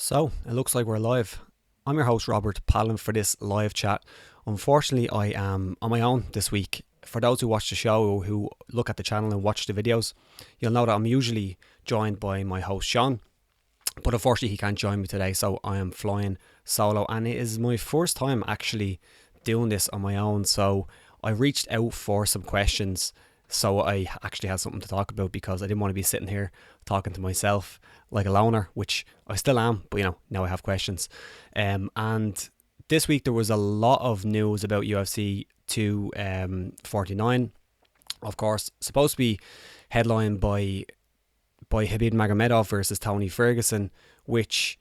So, it looks like we're live. I'm your host, Robert Palin, for this live chat. Unfortunately, I am on my own this week. For those who watch the show, who look at the channel and watch the videos, you'll know that I'm usually joined by my host, Sean. But unfortunately, he can't join me today, so I am flying solo. And it is my first time actually doing this on my own. So, I reached out for some questions so I actually had something to talk about, because I didn't want to be sitting here talking to myself like a loner, which I still am, but now I have questions. And this week there was a lot of news about UFC 249. Of course, supposed to be headlined by Khabib Nurmagomedov versus Tony Ferguson, which,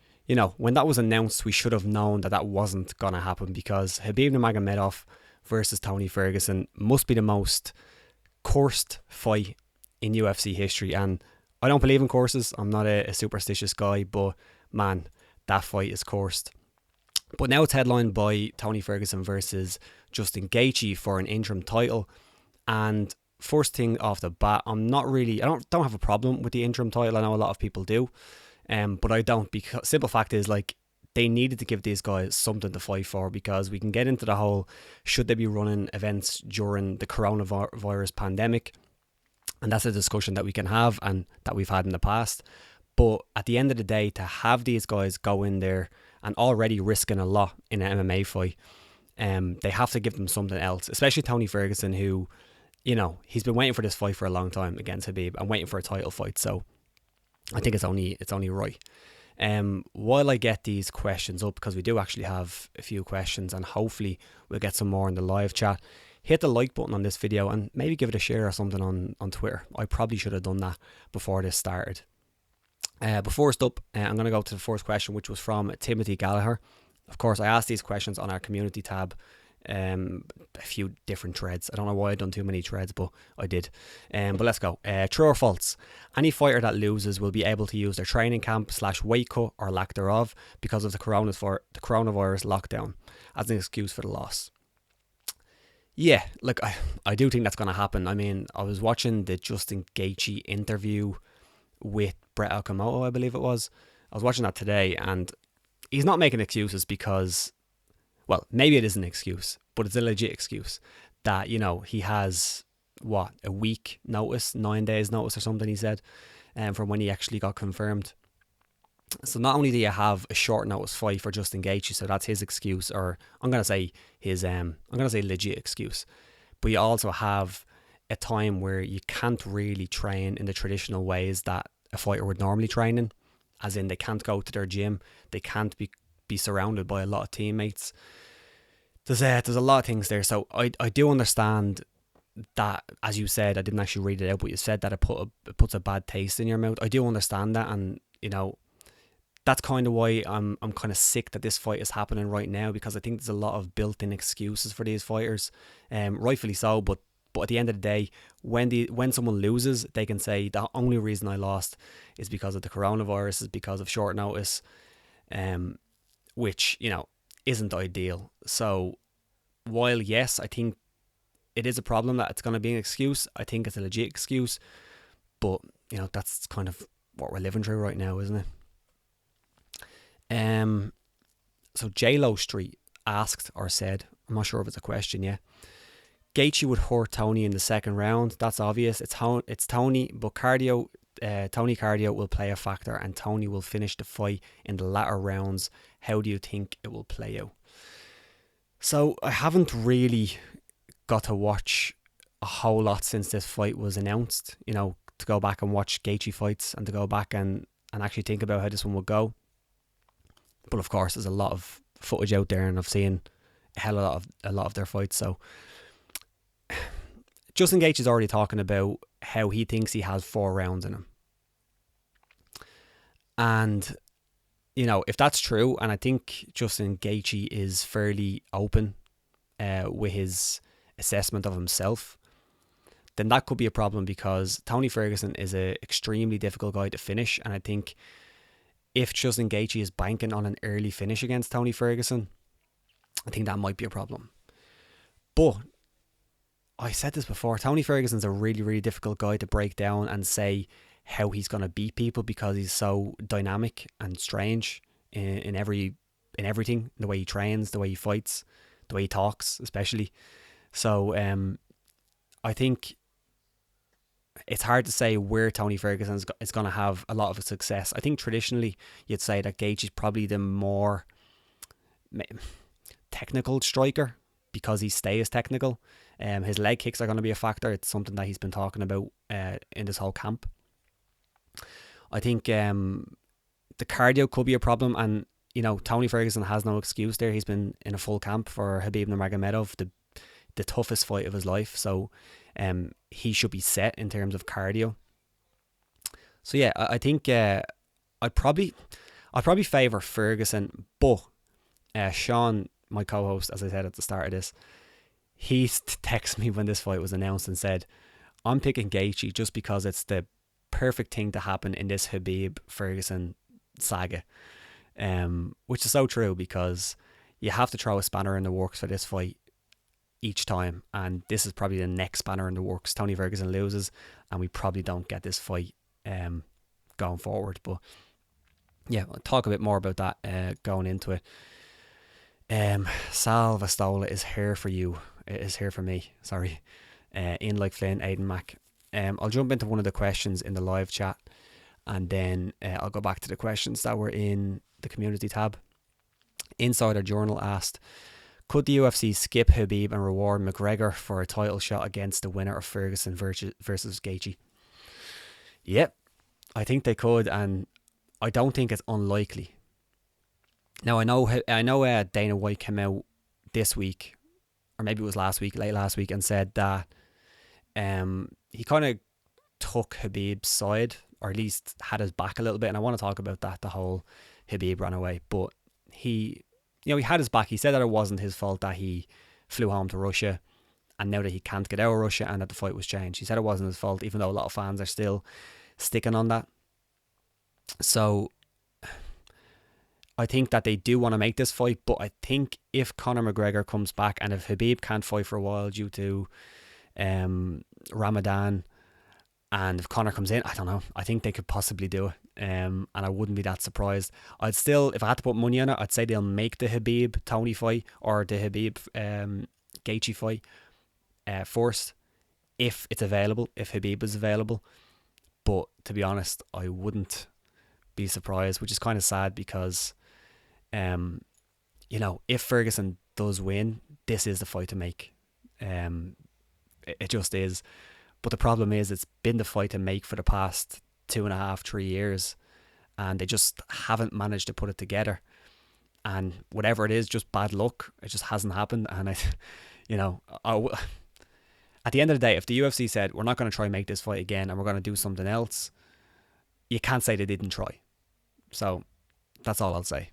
when that was announced, we should have known that that wasn't going to happen, because Khabib Nurmagomedov versus Tony Ferguson must be the most cursed fight in UFC history. And I don't believe in curses. I'm not a superstitious guy, but man, that fight is cursed. But now it's headlined by Tony Ferguson versus Justin Gaethje for an interim title. And first thing off the bat, I don't have a problem with the interim title. I know a lot of people do, but I don't, because simple fact is, they needed to give these guys something to fight for, because we can get into the whole, should they be running events during the coronavirus pandemic? And that's a discussion that we can have and that we've had in the past. But at the end of the day, to have these guys go in there and already risking a lot in an MMA fight, they have to give them something else, especially Tony Ferguson, who, he's been waiting for this fight for a long time against Khabib and waiting for a title fight. So I think it's only right. While I get these questions up, because we do actually have a few questions, and hopefully we'll get some more in the live chat, hit the like button on this video and maybe give it a share or something on Twitter. I probably should have done that before this started. But first up, I'm going to go to the first question, which was from Timothy Gallagher. Of course, I asked these questions on our community tab, a few different threads. I don't know why I've done too many threads, but I did. But let's go. True or false? Any fighter that loses will be able to use their training camp / weight cut or lack thereof because of the coronavirus lockdown as an excuse for the loss. Yeah, I do think that's going to happen. I mean, I was watching the Justin Gaethje interview with Brett Okamoto, I believe it was. I was watching that today, and he's not making excuses because, well, maybe it is an excuse, but it's a legit excuse that, he has, a week notice, 9 days notice or something, he said, from when he actually got confirmed. So not only do you have a short notice fight for Justin Gaethje, so that's his excuse, or I'm going to say legit excuse, but you also have a time where you can't really train in the traditional ways that a fighter would normally train in, as in they can't go to their gym, they can't be surrounded by a lot of teammates. There's a lot of things there. So I do understand that, as you said, I didn't actually read it out, but you said that it puts a bad taste in your mouth. I do understand that, and that's kind of why I'm kind of sick that this fight is happening right now, because I think there's a lot of built-in excuses for these fighters, rightfully so. But at the end of the day, when someone loses, they can say the only reason I lost is because of the coronavirus, is because of short notice, which isn't ideal. So while yes, I think it is a problem that it's going to be an excuse, I think it's a legit excuse. But that's kind of what we're living through right now, isn't it? So JLo Street asked or said, I'm not sure if it's a question yet, Gaethje would hurt Tony in the second round. That's obvious. It's Tony, but Tony cardio will play a factor, and Tony will finish the fight in the latter rounds. How do you think it will play out? So I haven't really got to watch a whole lot since this fight was announced, to go back and watch Gaethje fights and to go back and actually think about how this one would go. But of course, there's a lot of footage out there, and I've seen a lot of their fights. So Justin Gaethje is already talking about how he thinks he has 4 rounds in him. And, if that's true, and I think Justin Gaethje is fairly open with his assessment of himself, then that could be a problem, because Tony Ferguson is an extremely difficult guy to finish. And I think if Justin Gaethje is banking on an early finish against Tony Ferguson, I think that might be a problem. But I said this before, Tony Ferguson's a really, really difficult guy to break down and say how he's going to beat people, because he's so dynamic and strange in everything, the way he trains, the way he fights, the way he talks, especially. So I think it's hard to say where Tony Ferguson is going to have a lot of success. I think traditionally you'd say that Gaethje is probably the more technical striker because he stays technical. His leg kicks are going to be a factor. It's something that he's been talking about in this whole camp. I think the cardio could be a problem, and Tony Ferguson has no excuse there. He's been in a full camp for Khabib Nurmagomedov, the toughest fight of his life. So he should be set in terms of cardio. So yeah, I think I'd probably favour Ferguson, but Sean, my co-host, as I said at the start of this, he texted me when this fight was announced and said, I'm picking Gaethje just because it's the perfect thing to happen in this Khabib Ferguson saga, which is so true, because you have to throw a spanner in the works for this fight each time, and this is probably the next spanner in the works. Tony Ferguson loses and we probably don't get this fight going forward. But yeah, I'll talk a bit more about that going into it. Sal Vastola is here for you. It is here for me, sorry. In like Flynn, Aiden Mack. I'll jump into one of the questions in the live chat, and then I'll go back to the questions that were in the community tab. Insider Journal asked, could the UFC skip Khabib and reward McGregor for a title shot against the winner of Ferguson versus Gaethje? Yep, I think they could, and I don't think it's unlikely. Now, I know Dana White came out this week, or maybe it was late last week, and said that he kind of took Khabib's side, or at least had his back a little bit, and I want to talk about that, the whole Khabib ran away. But he had his back. He said that it wasn't his fault that he flew home to Russia, and now that he can't get out of Russia and that the fight was changed. He said it wasn't his fault, even though a lot of fans are still sticking on that. So I think that they do want to make this fight, but I think if Conor McGregor comes back, and if Khabib can't fight for a while due to Ramadan, and if Conor comes in, I don't know, I think they could possibly do it. And I wouldn't be that surprised. I'd still, if I had to put money on it, I'd say they'll make the Khabib Tony fight, or the Khabib Gaethje fight first, if it's available, if Khabib is available. But to be honest, I wouldn't be surprised, which is kind of sad, because if Ferguson does win, this is the fight to make. It just is. But the problem is, it's been the fight to make for the past 2.5-3 years, and they just haven't managed to put it together. And whatever it is, just bad luck. It just hasn't happened. And at the end of the day, if the UFC said, we're not going to try and make this fight again, and we're going to do something else, you can't say they didn't try. So that's all I'll say.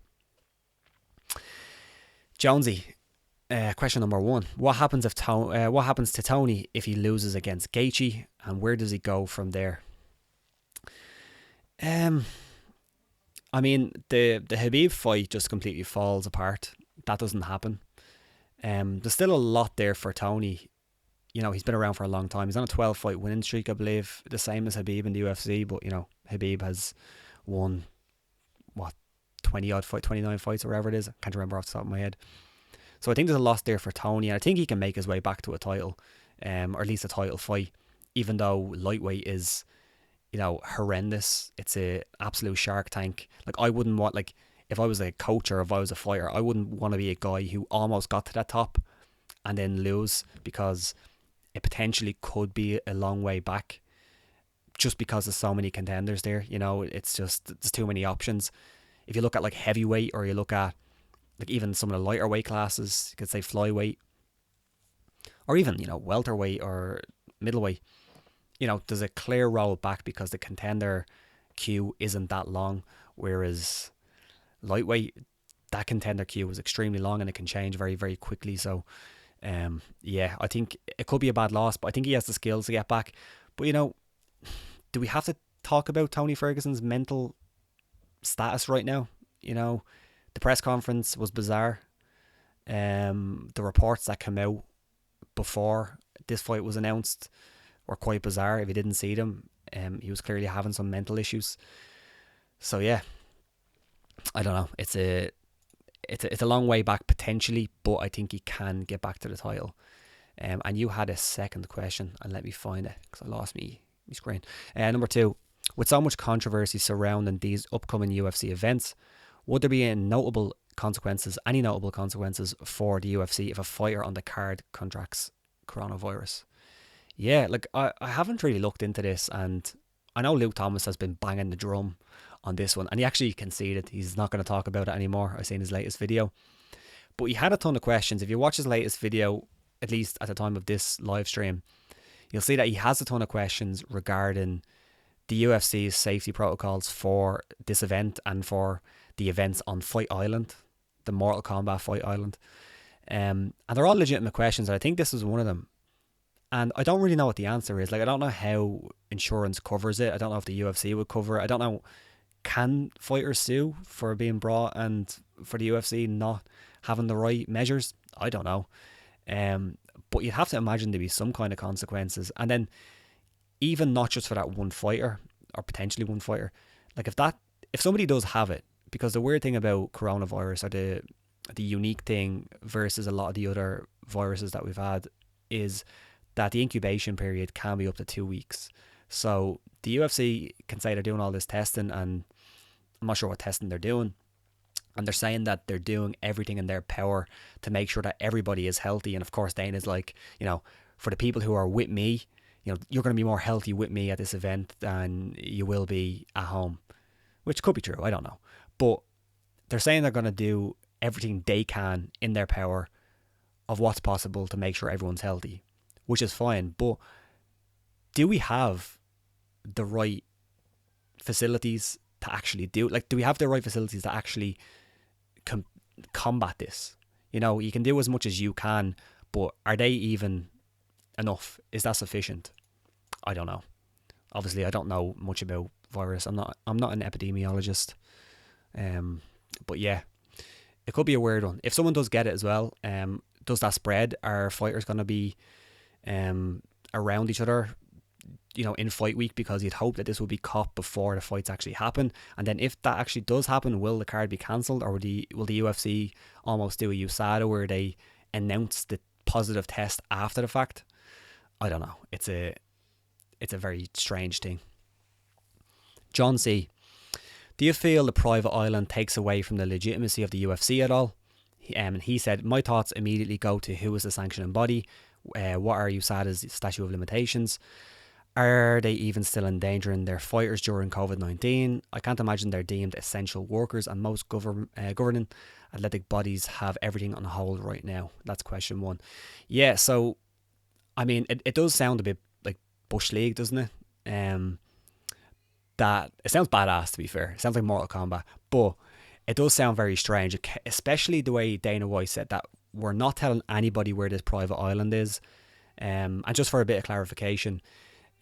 Jonesy, question number 1: what happens to Tony if he loses against Gaethje, and where does he go from there? I mean, the Khabib fight just completely falls apart. That doesn't happen. There's still a lot there for Tony. He's been around for a long time. He's on a 12-fight winning streak, I believe, the same as Khabib in the UFC. But Khabib has won 29 fights or whatever it is. I can't remember off the top of my head. So I think there's a lot there for Tony, and I think he can make his way back to a title, or at least a title fight, even though lightweight is, horrendous. It's a absolute shark tank. Like, I wouldn't want, if I was a coach or if I was a fighter, I wouldn't want to be a guy who almost got to that top and then lose, because it potentially could be a long way back, just because there's so many contenders there. It's just, there's too many options. If you look at heavyweight, or you look at even some of the lighter weight classes, you could say flyweight, or even welterweight or middleweight, there's a clear road back because the contender queue isn't that long, whereas lightweight, that contender queue is extremely long and it can change very, very quickly. So I think it could be a bad loss, but I think he has the skills to get back. But do we have to talk about Tony Ferguson's mental status right now? The press conference was bizarre. The reports that came out before this fight was announced were quite bizarre. If you didn't see them, he was clearly having some mental issues. So yeah, I don't know. It's a long way back potentially, but I think he can get back to the title. And you had a second question, and let me find it because I lost my screen. Number 2, with so much controversy surrounding these upcoming UFC events, would there be any notable consequences for the UFC if a fighter on the card contracts coronavirus? Yeah, like I haven't really looked into this, and I know Luke Thomas has been banging the drum on this one, and he actually conceded he's not going to talk about it anymore. I seen his latest video, but he had a ton of questions. If you watch his latest video, at least at the time of this live stream, you'll see that he has a ton of questions regarding the UFC's safety protocols for this event and for the events on Fight Island, the Mortal Kombat Fight Island. And they're all legitimate questions, and I think this is one of them. And I don't really know what the answer is. Like, I don't know how insurance covers it. I don't know if the UFC would cover it. I don't know, can fighters sue for being brought and for the UFC not having the right measures? I don't know. But you'd have to imagine there'd be some kind of consequences. And then even not just for that one fighter or potentially one fighter, like if somebody does have it, because the weird thing about coronavirus, or the unique thing versus a lot of the other viruses that we've had, is that the incubation period can be up to 2 weeks. So the UFC can say they're doing all this testing, and I'm not sure what testing they're doing. And they're saying that they're doing everything in their power to make sure that everybody is healthy. And of course, Dana's like, for the people who are with me, you're going to be more healthy with me at this event than you will be at home, which could be true. I don't know. But they're saying they're going to do everything they can in their power of what's possible to make sure everyone's healthy, which is fine. But do we have the right facilities to actually do we have the right facilities to actually combat this? You can do as much as you can, but are they even enough? Is that sufficient? I don't know. Obviously, I don't know much about virus. I'm not an epidemiologist. But yeah, it could be a weird one. If someone does get it as well, does that spread? Are fighters going to be around each other, in fight week? Because you'd hope that this will be caught before the fights actually happen. And then if that actually does happen, will the card be cancelled, or will the UFC almost do a USADA where they announce the positive test after the fact? I don't know. It's a very strange thing. John C. Do you feel the private island takes away from the legitimacy of the UFC at all? He said, my thoughts immediately go to who is the sanctioning body. What are USADA's statute of limitations? Are they even still endangering their fighters during COVID-19? I can't imagine they're deemed essential workers, and most governing athletic bodies have everything on hold right now. That's question 1. Yeah, so, I mean, it does sound a bit like Bush League, doesn't it? That it sounds badass, to be fair. It sounds like Mortal Kombat, but it does sound very strange, especially the way Dana White said that we're not telling anybody where this private island is. And just for a bit of clarification,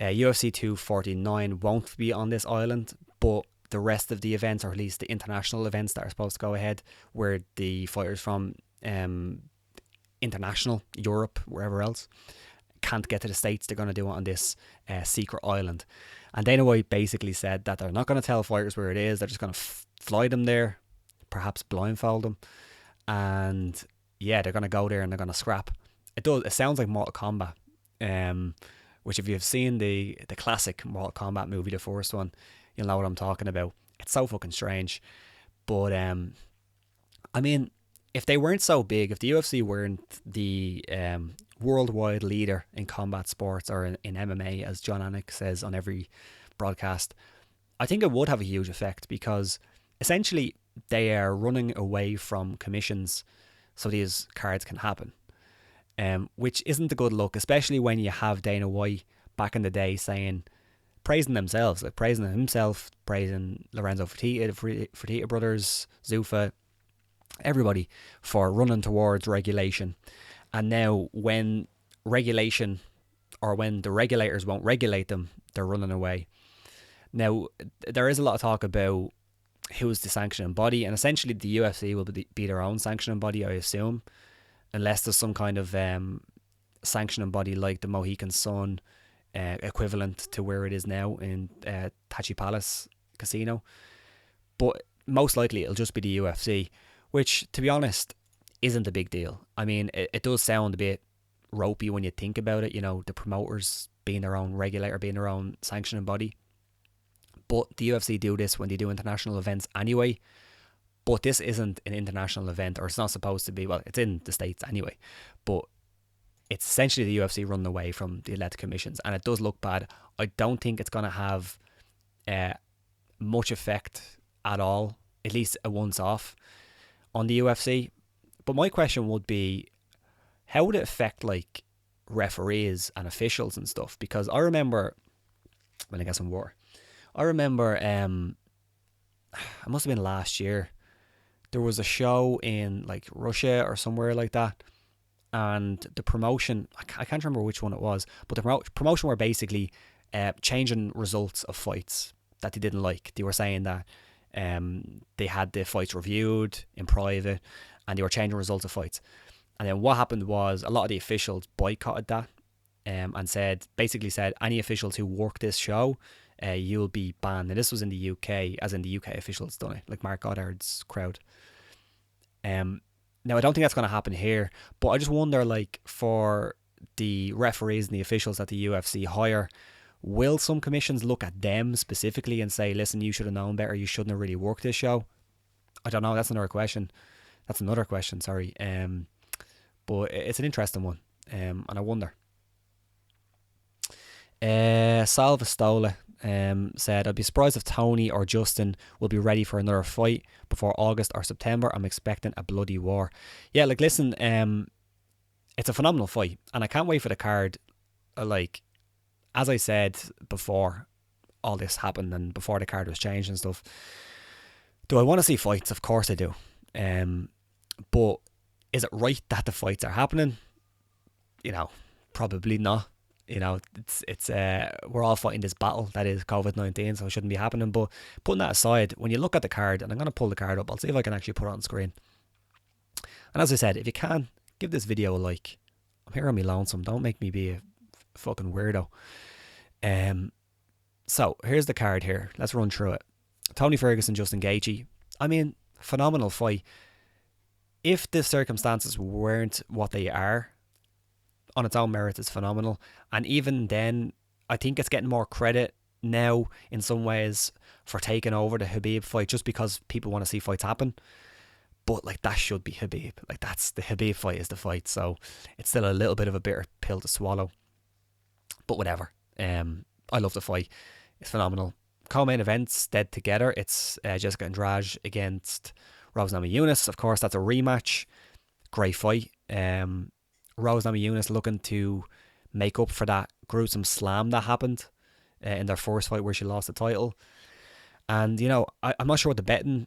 UFC 249 won't be on this island, but the rest of the events, or at least the international events that are supposed to go ahead, where the fighters from international Europe, wherever else, can't get to the States, they're going to do it on this secret island. And Dana White basically said that they're not going to tell fighters where it is. They're just going to fly them there, perhaps blindfold them, and yeah, they're going to go there and they're going to scrap. It sounds like Mortal Kombat, which if you've seen the classic Mortal Kombat movie, the first one, you'll know what I'm talking about. It's so fucking strange. But I mean, if they weren't so big, if the UFC weren't the worldwide leader in combat sports, or in MMA, as John Anik says on every broadcast, I think it would have a huge effect, because essentially they are running away from commissions so these cards can happen, which isn't a good look, especially when you have Dana White back in the day praising themselves, like praising himself, praising Lorenzo Fertitta brothers, Zuffa, everybody, for running towards regulation. And now when regulation, or when the regulators won't regulate them, they're running away. Now, there is a lot of talk about who's the sanctioning body, and essentially the UFC will be their own sanctioning body, I assume, unless there's some kind of sanctioning body like the Mohegan Sun equivalent to where it is now in Tachi Palace Casino. But most likely it'll just be the UFC, which, to be honest, isn't a big deal. I mean, it does sound a bit ropey when you think about it, the promoters being their own regulator, being their own sanctioning body. But the UFC do this when they do international events anyway. But this isn't an international event, or it's not supposed to be. Well, it's in the States anyway. But it's essentially the UFC running away from the athletic commissions, and it does look bad. I don't think it's going to have much effect at all, at least a once-off, on the UFC. But my question would be, how would it affect like referees and officials and stuff? Because I remember when I got some water. I remember it must have been last year. There was a show in like Russia or somewhere like that, and the promotion, I can't remember which one it was, but the promotion were basically changing results of fights that they didn't like. They were saying that they had the fights reviewed in private, and they were changing results of fights. And then what happened was a lot of the officials boycotted that, and basically said any officials who work this show, you'll be banned. And this was in the UK, as in the UK officials done it, like Mark Goddard's crowd. Now I don't think that's going to happen here, but I just wonder, like, for the referees and the officials that the UFC hire, will some commissions look at them specifically and say, listen, you should have known better, you shouldn't have really worked this show? I don't know, that's another question, sorry. But it's an interesting one, and I wonder. Salva Stola said, I'd be surprised if Tony or Justin will be ready for another fight before August or September. I'm expecting a bloody war. Yeah, like, listen, it's a phenomenal fight, and I can't wait for the card. Like, as I said before all this happened and before the card was changed and stuff, do I want to see fights? Of course I do. But is it right that the fights are happening? Probably not. It's we're all fighting this battle that is COVID-19, so it shouldn't be happening. But putting that aside, when you look at the card, and I'm going to pull the card up, I'll see if I can actually put it on screen. And as I said, if you can, give this video a like. I'm here on me lonesome. Don't make me be a fucking weirdo. So here's the card here. Let's run through it. Tony Ferguson, Justin Gaethje. I mean, phenomenal fight. If the circumstances weren't what they are, on its own merit, it's phenomenal. And even then, I think it's getting more credit now in some ways for taking over the Khabib fight, just because people want to see fights happen. But like, that should be Khabib. Like, that's the Khabib fight is the fight. So it's still a little bit of a bitter pill to swallow. But whatever. I love the fight. It's phenomenal. Co-main events dead together. It's Jessica Andrade against Rose Namajunas. Of course, that's a rematch. Great fight. Rose Namajunas looking to make up for that gruesome slam that happened in their first fight where she lost the title. And I'm not sure what the betting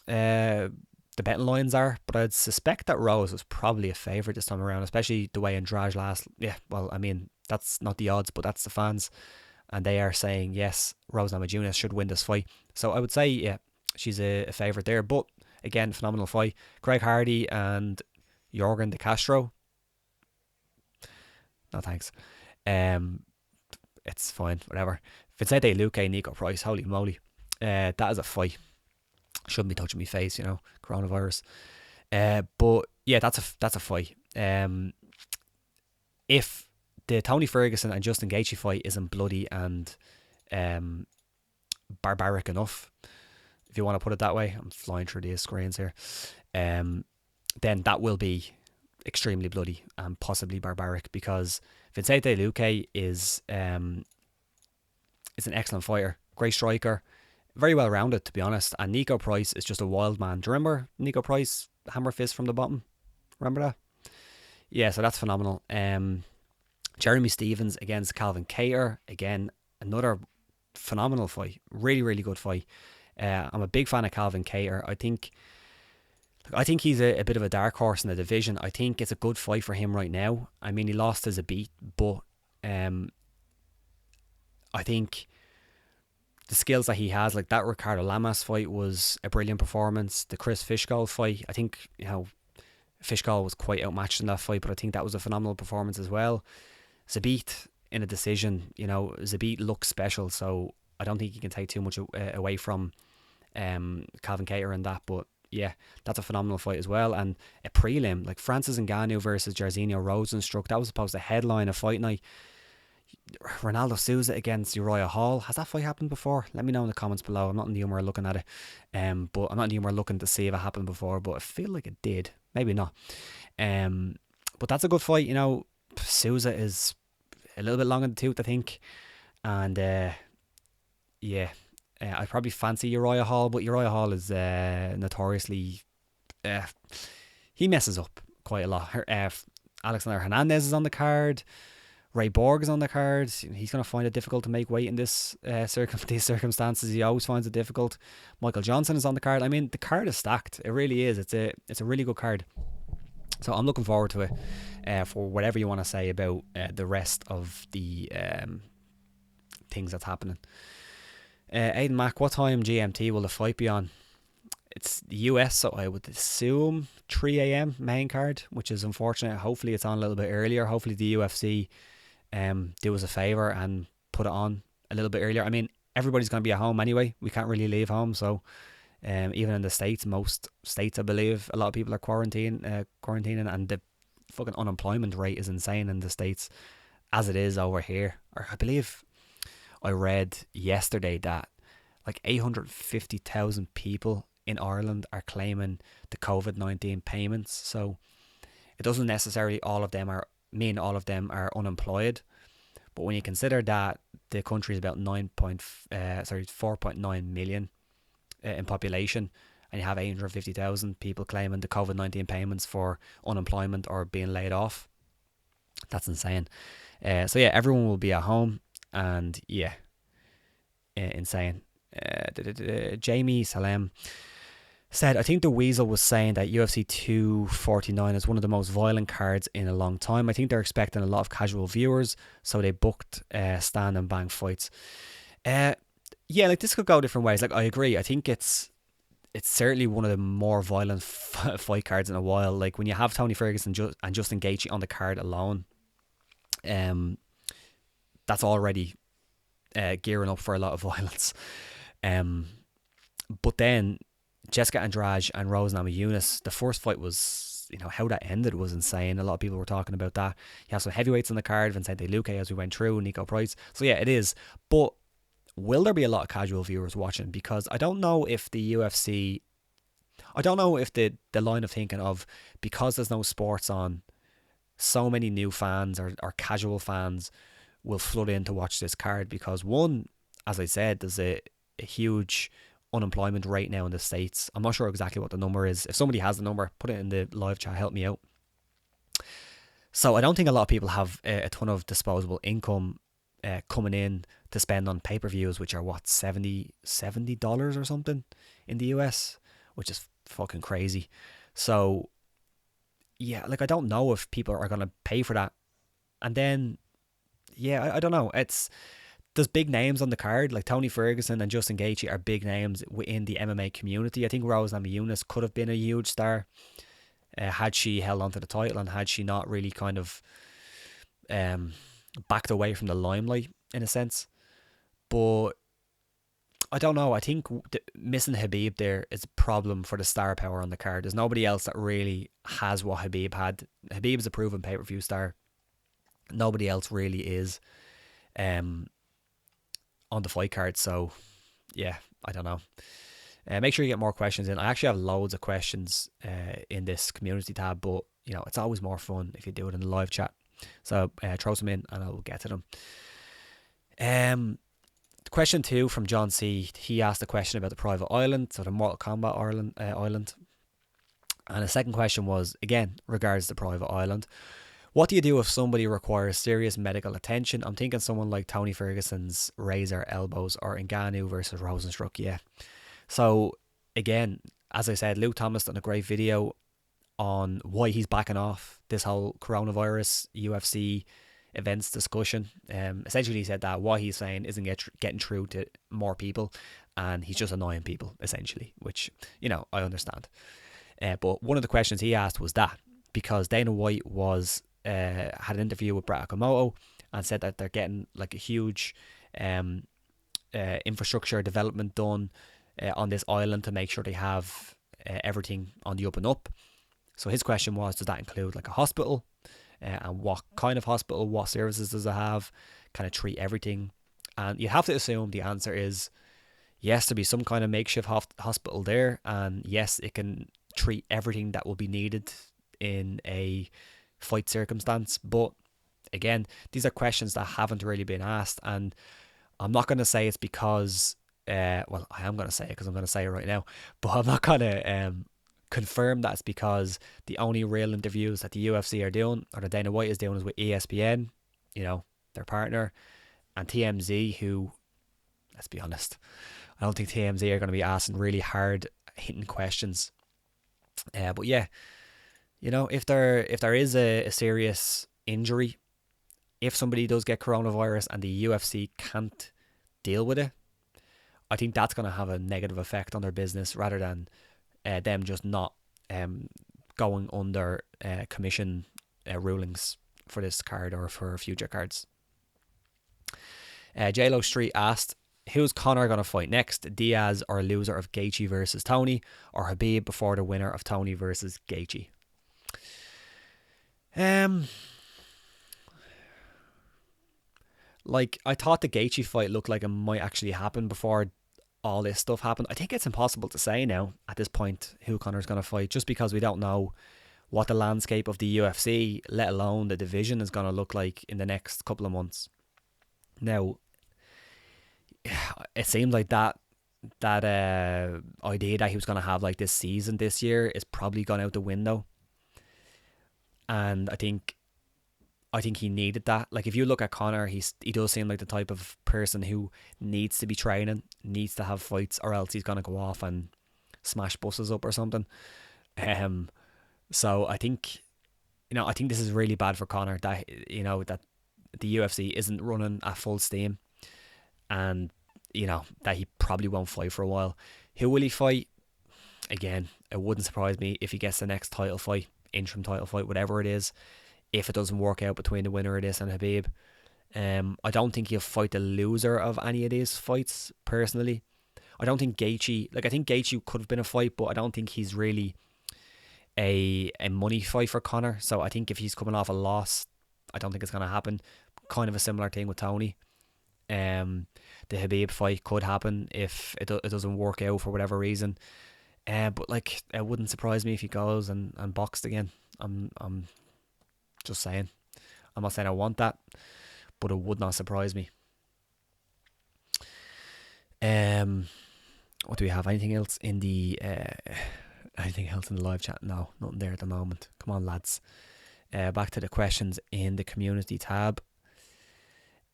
lines are, but I'd suspect that Rose was probably a favourite this time around, especially the way Andrade last. Yeah, well, I mean, that's not the odds, but that's the fans, and they are saying yes, Rose Namajunas should win this fight. So I would say, yeah, she's a favourite there. But again, phenomenal fight. Greg Hardy and Jorgen De Castro. No thanks. It's fine, whatever. Vicente Luque, Nico Price, holy moly. That is a fight. Shouldn't be touching my face, coronavirus. But yeah, that's a fight. If the Tony Ferguson and Justin Gaethje fight isn't bloody and barbaric enough, if you want to put it that way, I'm flying through these screens here, then that will be extremely bloody and possibly barbaric, because Vicente Luque is an excellent fighter, great striker, very well rounded, to be honest. And Nico Price is just a wild man. Do you remember Nico Price, hammer fist from the bottom? Remember that? Yeah, so that's phenomenal. Jeremy Stevens against Calvin Kattar, again, another phenomenal fight. Really, really good fight. I'm a big fan of Calvin Kattar. I think he's a bit of a dark horse in the division. I think it's a good fight for him right now. I mean, he lost as a beat, but I think the skills that he has, like that Ricardo Lamas fight was a brilliant performance. The Chris Fishgold fight, I think, Fishgold was quite outmatched in that fight, but I think that was a phenomenal performance as well. Zabit in a decision, Zabit looks special, so I don't think you can take too much away from Calvin Kattar and that. But yeah, that's a phenomenal fight as well. And a prelim, like Francis Ngannou versus Jairzinho Rosenstruck, that was supposed to headline a fight night. Ronaldo Souza against Uriah Hall. Has that fight happened before? Let me know in the comments below. I'm not in the humour looking at it. But I'm not in the humour looking to see if it happened before, but I feel like it did. Maybe not. But that's a good fight. Souza is a little bit long in the tooth, I think. And yeah, I probably fancy Uriah Hall, but Uriah Hall is notoriously he messes up quite a lot. Alexander Hernandez is on the card. Ray Borg is on the card. He's going to find it difficult to make weight in these circumstances. He always finds it difficult. Michael Johnson is on the card. I mean, the card is stacked. It really is. It's a really good card. So I'm looking forward to it. For whatever you want to say about the rest of the things that's happening. Aidan Mack, what time GMT will the fight be on? It's the US, so I would assume 3 a.m. main card, which is unfortunate. Hopefully it's on a little bit earlier. Hopefully the UFC do us a favour and put it on a little bit earlier. I mean, everybody's going to be at home anyway. We can't really leave home, so even in the States, most states, I believe, a lot of people are quarantining, and the fucking unemployment rate is insane in the States as it is over here. Or I believe I read yesterday that like 850,000 people in Ireland are claiming the COVID-19 payments. So it doesn't necessarily mean all of them are unemployed, but when you consider that the country is about 4.9 million in population, and you have 850,000 people claiming the COVID-19 payments for unemployment or being laid off, that's insane. So yeah, everyone will be at home, and yeah, insane. Jamie Salem said, I think the Weasel was saying that UFC 249 is one of the most violent cards in a long time. I think they're expecting a lot of casual viewers, so they booked stand and bang fights. Yeah, like this could go different ways. Like I agree. I think it's certainly one of the more violent fight cards in a while. Like when you have Tony Ferguson and Justin Gaethje on the card alone, that's already gearing up for a lot of violence. But then Jessica Andrade and Rose Namajunas, the first fight was, how that ended was insane. A lot of people were talking about that. You have some heavyweights on the card, Vicente Luque as we went through, Nico Price. So yeah, it is. But will there be a lot of casual viewers watching? Because I don't know if the UFC, the line of thinking of, because there's no sports on, so many new fans or casual fans will flood in to watch this card. Because one, as I said, there's a huge unemployment rate now in the States. I'm not sure exactly what the number is. If somebody has the number, put it in the live chat, help me out. So I don't think a lot of people have a ton of disposable income coming in to spend on pay-per-views, which are what, $70 or something in the US, which is fucking crazy. So yeah, like I don't know if people are going to pay for that. And then yeah, I don't know. There's big names on the card, like Tony Ferguson and Justin Gaethje are big names within the MMA community. I think Rose Namajunas could have been a huge star had she held onto the title and had she not really kind of backed away from the limelight in a sense. But I don't know. I think missing Khabib there is a problem for the star power on the card. There's nobody else that really has what Khabib had. Khabib is a proven pay-per-view star. Nobody else really is on the fight card. So yeah, I don't know. Make sure you get more questions in. I actually have loads of questions in this community tab, but it's always more fun if you do it in the live chat. So throw some in and I will get to them. Question 2 from John C. He asked a question about the private island, so the Mortal Kombat island. And the second question was, again, regards the private island. What do you do if somebody requires serious medical attention? I'm thinking someone like Tony Ferguson's razor elbows or Ngannou versus Rosenstruck. Yeah. So again, as I said, Luke Thomas done a great video on why he's backing off this whole coronavirus UFC events discussion. Essentially, he said that what he's saying isn't getting through to more people, and he's just annoying people, essentially, which I understand. But one of the questions he asked was that, because Dana White had an interview with Brett Okamoto and said that they're getting like a huge infrastructure development done on this island to make sure they have everything on the up and up. So his question was, does that include like a hospital? And what kind of hospital? What services does it have? Can it treat everything? And you have to assume the answer is yes, there'll be some kind of makeshift hospital there. And yes, it can treat everything that will be needed in a fight circumstance. But again, these are questions that haven't really been asked. And I'm not going to say it's because, well, I am going to say it because I'm going to say it right now. But I'm not going to confirm that's because the only real interviews that the UFC are doing, or that Dana White is doing, is with ESPN, you know, their partner, and TMZ, who, let's be honest, I don't think TMZ are going to be asking really hard hitting questions. But yeah, you know, if there is a serious injury, if somebody does get coronavirus and the UFC can't deal with it, I think that's going to have a negative effect on their business rather than them just not going under commission rulings for this card or for future cards. JLo Street asked, who's Conor going to fight next? Diaz or loser of Gaethje versus Tony, or Khabib before the winner of Tony versus Gaethje? Like, I thought the Gaethje fight looked like it might actually happen before all this stuff happened. I think it's impossible to say now at this point who Conor's going to fight, just because we don't know what the landscape of the UFC, let alone the division, is going to look like in the next couple of months. Now, it seems like that idea that he was going to have like this season this year is probably gone out the window. And I think he needed that. Like, if you look at Conor, he does seem like the type of person who needs to be training, needs to have fights, or else he's going to go off and smash buses up or something. So I think this is really bad for Conor, that, you know, that the UFC isn't running at full steam, and, you know, that he probably won't fight for a while. Who will he fight? Again, it wouldn't surprise me if he gets the next title fight, interim title fight, whatever it is, if it doesn't work out between the winner of this and Khabib. I don't think he'll fight the loser of any of these fights, personally. I don't think Gaethje, like, I think Gaethje could have been a fight, but I don't think he's really a money fight for Conor. So I think if he's coming off a loss, I don't think it's going to happen. Kind of a similar thing with Tony. The Khabib fight could happen if it doesn't work out for whatever reason. But like, it wouldn't surprise me if he goes and boxed again. I'm just saying. I'm not saying I want that, but it would not surprise me. What do we have? Anything else in the live chat? No, nothing there at the moment. Come on, lads. Back to the questions in the community tab.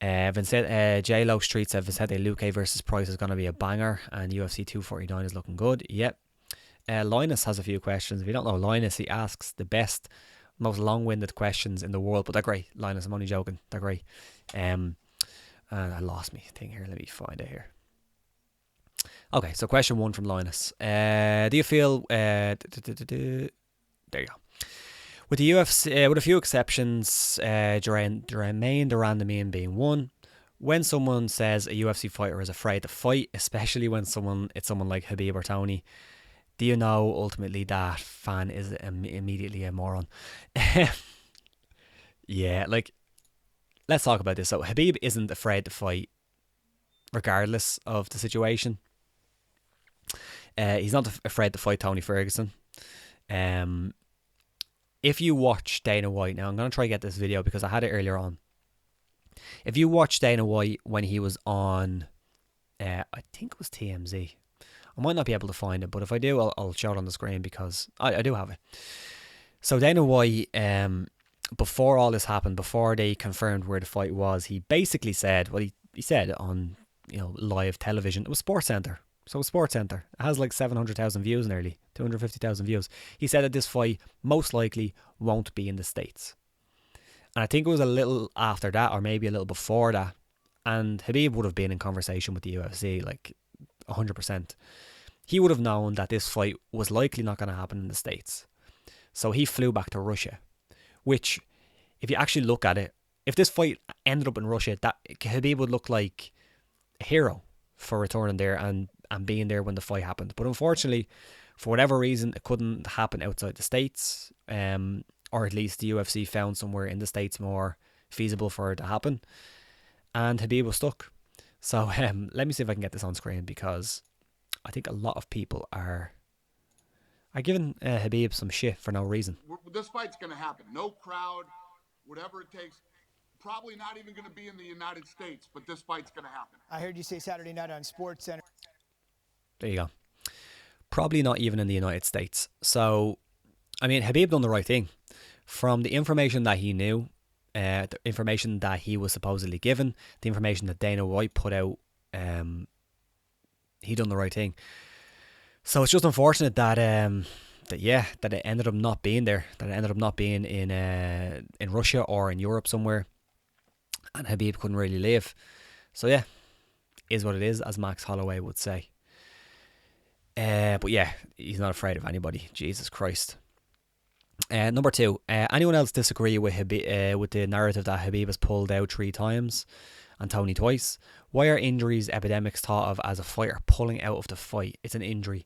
J-Lo Street said Vicente Luque versus Price is going to be a banger, and UFC 249 is looking good. Yep. Linus has a few questions. If you don't know Linus, he asks the best, most long-winded questions in the world, but they're great. Linus, I'm only joking. They're great. And I lost my thing here. Let me find it here. Okay, so question 1 from Linus. Do you feel... there you go. With the UFC, with a few exceptions, Jermaine Durandamine being one, when someone says a UFC fighter is afraid to fight, especially when it's someone like Khabib or Tony, do you know ultimately that fan is immediately a moron? Yeah, like, let's talk about this. So Khabib isn't afraid to fight regardless of the situation. He's not afraid to fight Tony Ferguson. If you watch Dana White, now I'm going to try to get this video because I had it earlier on. If you watch Dana White when he was on, I think it was TMZ. I might not be able to find it, but if I do, I'll show it on the screen because I do have it. So Dana White, before all this happened, before they confirmed where the fight was, he basically said, well, he said on, you know, live television, it was SportsCenter. So SportsCenter, it has like 700,000 views nearly, 250,000 views. He said that this fight most likely won't be in the States. And I think it was a little after that, or maybe a little before that, and Khabib would have been in conversation with the UFC, like 100%. He would have known that this fight was likely not going to happen in the States. So he flew back to Russia, which, if you actually look at it, if this fight ended up in Russia, that Khabib would look like a hero for returning there and and being there when the fight happened. But unfortunately, for whatever reason, it couldn't happen outside the States, or at least the UFC found somewhere in the States more feasible for it to happen, and Khabib was stuck. So let me see if I can get this on screen, because I think a lot of people are giving Khabib some shit for no reason. This fight's going to happen. No crowd, whatever it takes. Probably not even going to be in the United States, but this fight's going to happen. I heard you say Saturday night on SportsCenter. There you go. Probably not even in the United States. So, I mean, Khabib done the right thing. From the information that he knew, the information that he was supposedly given, the information that Dana White put out, he done the right thing. So it's just unfortunate that that it ended up not being there. That it ended up not being in Russia or in Europe somewhere, and Khabib couldn't really live. So yeah, is what it is, as Max Holloway would say. But yeah, he's not afraid of anybody. Jesus Christ. Number 2, anyone else disagree with with the narrative that Khabib has pulled out 3 times and Tony twice? Why are injuries epidemics thought of as a fighter pulling out of the fight? It's an injury.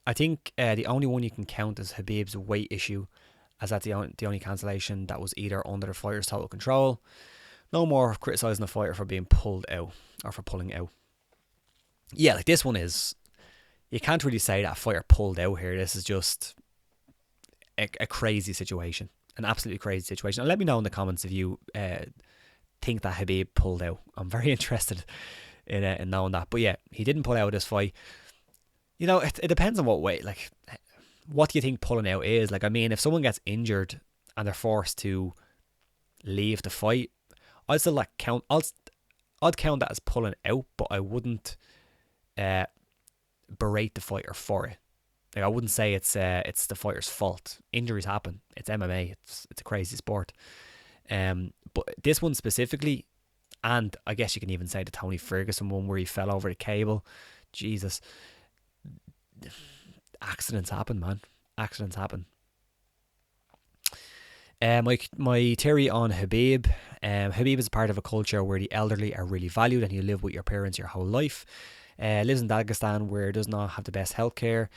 I think the only one you can count is Khabib's weight issue, as that's the only cancellation that was either under the fighter's total control. No more criticising the fighter for being pulled out or for pulling out. Yeah, like this one is, you can't really say that a fighter pulled out here. This is just a crazy situation, an absolutely crazy situation. And let me know in the comments if you think that Khabib pulled out. I'm very interested in knowing that. But yeah, he didn't pull out of this fight. You know, it depends on what way. Like, what do you think pulling out is? Like, I mean, if someone gets injured and they're forced to leave the fight, I'd still count. I'd count that as pulling out, but I wouldn't berate the fighter for it. Like, I wouldn't say it's the fighter's fault. Injuries happen. It's MMA. It's a crazy sport. But this one specifically, and I guess you can even say the Tony Ferguson one where he fell over the cable. Jesus. Accidents happen, man. Accidents happen. My theory on Khabib. Khabib is part of a culture where the elderly are really valued and you live with your parents your whole life. Lives in Dagestan where it does not have the best healthcare.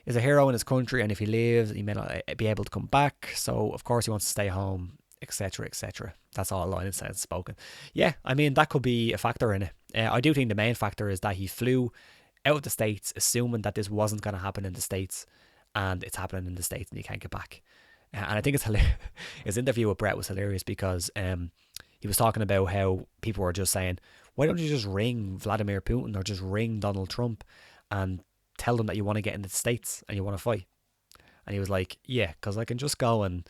Is a hero in his country, and if he leaves, he may not be able to come back. So, of course, he wants to stay home, etc., etc. That's all a line is spoken. Yeah, I mean, that could be a factor in it. I do think the main factor is that he flew out of the States, assuming that this wasn't going to happen in the States, and it's happening in the States, and he can't get back. And I think it's hilarious. His interview with Brett was hilarious because he was talking about how people were just saying, why don't you just ring Vladimir Putin or just ring Donald Trump and tell them that you want to get into the States and you want to fight? And he was like, yeah, because I can just go and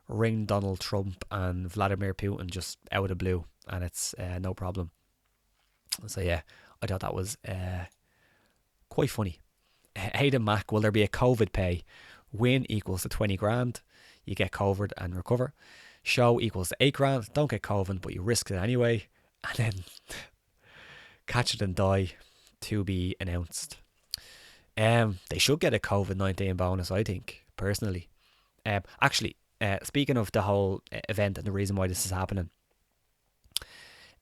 ring Donald Trump and Vladimir Putin just out of the blue, and it's no problem. So yeah, I thought that was quite funny. Hayden Mack, will there be a COVID pay? Win equals to 20 grand. You get COVID and recover. Show equals to 8 grand. Don't get COVID, but you risk it anyway. And then catch it and die to be announced. They should get a COVID-19 bonus, I think, personally. Actually, speaking of the whole event and the reason why this is happening,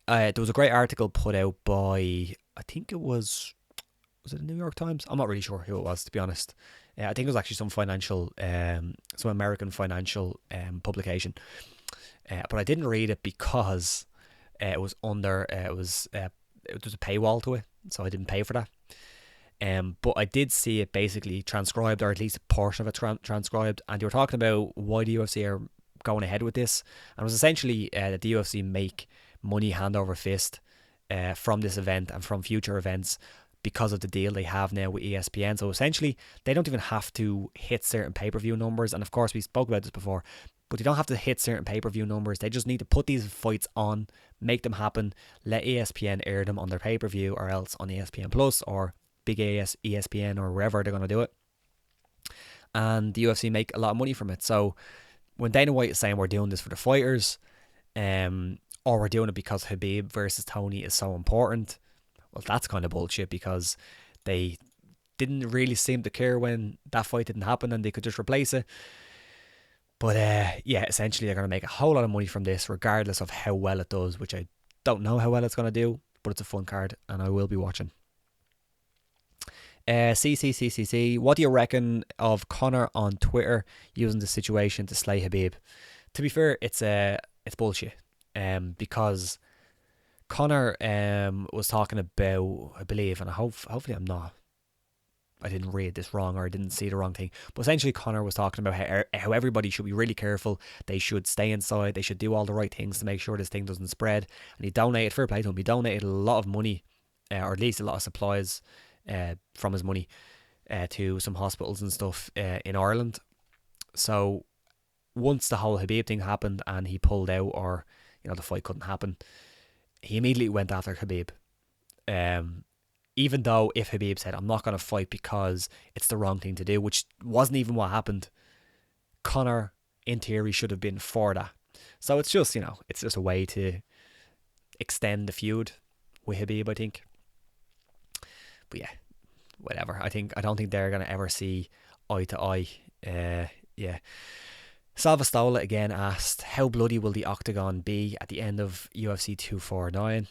there was a great article put out by, I think it was it the New York Times? I'm not really sure who it was, to be honest. I think it was actually some American financial publication. But I didn't read it because it was under, there was a paywall to it, so I didn't pay for that. But I did see it basically transcribed, or at least a portion of it transcribed, and they were talking about why the UFC are going ahead with this. And it was essentially that the UFC make money hand over fist from this event and from future events because of the deal they have now with ESPN. So essentially, they don't even have to hit certain pay-per-view numbers. And of course, we spoke about this before, but they don't have to hit certain pay-per-view numbers. They just need to put these fights on, make them happen, let ESPN air them on their pay-per-view, or else on ESPN Plus or big ESPN or wherever they're going to do it. And the UFC make a lot of money from it. So when Dana White is saying we're doing this for the fighters, or we're doing it because Khabib versus Tony is so important, well, that's kind of bullshit, because they didn't really seem to care when that fight didn't happen and they could just replace it. But yeah, essentially they're going to make a whole lot of money from this regardless of how well it does, which I don't know how well it's going to do, but it's a fun card and I will be watching. CCCCC, what do you reckon of Conor on Twitter using the situation to slay Khabib? To be fair, it's bullshit. Because Conor was talking about, I believe, and hopefully I didn't read this wrong or I didn't see the wrong thing. But essentially, Conor was talking about how everybody should be really careful. They should stay inside. They should do all the right things to make sure this thing doesn't spread. And he donated, fair play to him, he donated a lot of money, or at least a lot of supplies from his money to some hospitals and stuff in Ireland. So once the whole Khabib thing happened and he pulled out, or the fight couldn't happen, he immediately went after Khabib. Even though if Khabib said, I'm not going to fight because it's the wrong thing to do, which wasn't even what happened, Conor, in theory, should have been for that. So it's just, it's just a way to extend the feud with Khabib, I think. But yeah, whatever. I don't think they're going to ever see eye to eye. Yeah. Salvastola again asked, how bloody will the octagon be at the end of UFC 249?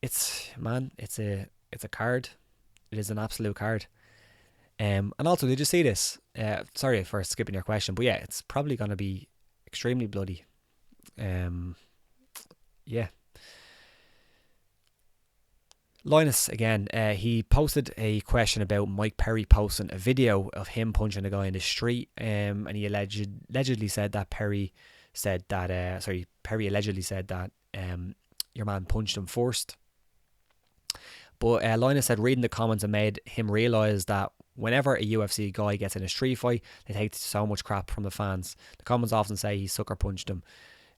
It's a card. It is an absolute card. And also, did you see this? Sorry for skipping your question, but yeah, it's probably going to be extremely bloody. Yeah. Linus again, he posted a question about Mike Perry posting a video of him punching a guy in the street, and he allegedly said that Perry allegedly said that your man punched him first. But Linus said reading the comments and made him realise that whenever a UFC guy gets in a street fight, they take so much crap from the fans. The comments often say he sucker punched him,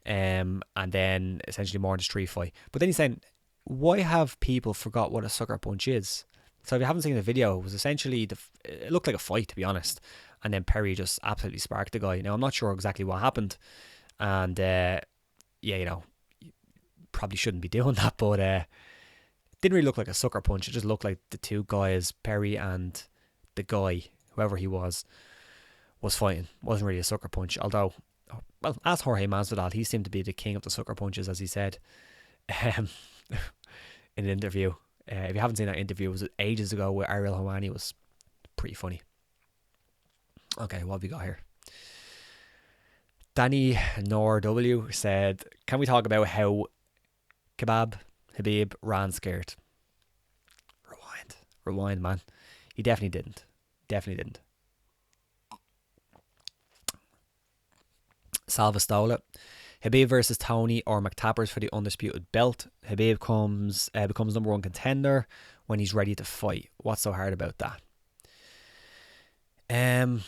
and then essentially more in the street fight. But then he's saying, why have people forgot what a sucker punch is? So if you haven't seen the video, it was essentially it looked like a fight, to be honest, and then Perry just absolutely sparked the guy. Now I'm not sure exactly what happened, and probably shouldn't be doing that, but it didn't really look like a sucker punch. It just looked like the two guys, Perry and the guy, whoever he was fighting. It wasn't really a sucker punch, although, well, as Jorge Masvidal, he seemed to be the king of the sucker punches, as he said in an interview. If you haven't seen that interview, it was ages ago with Ariel Helwani. It was pretty funny. Okay, what have we got here? Danny Nor W said, can we talk about how Khabib ran scared? Rewind, man. He definitely didn't. Salvastola. Khabib versus Tony or McTappers for the undisputed belt. Khabib becomes number one contender when he's ready to fight. What's so hard about that? Khabib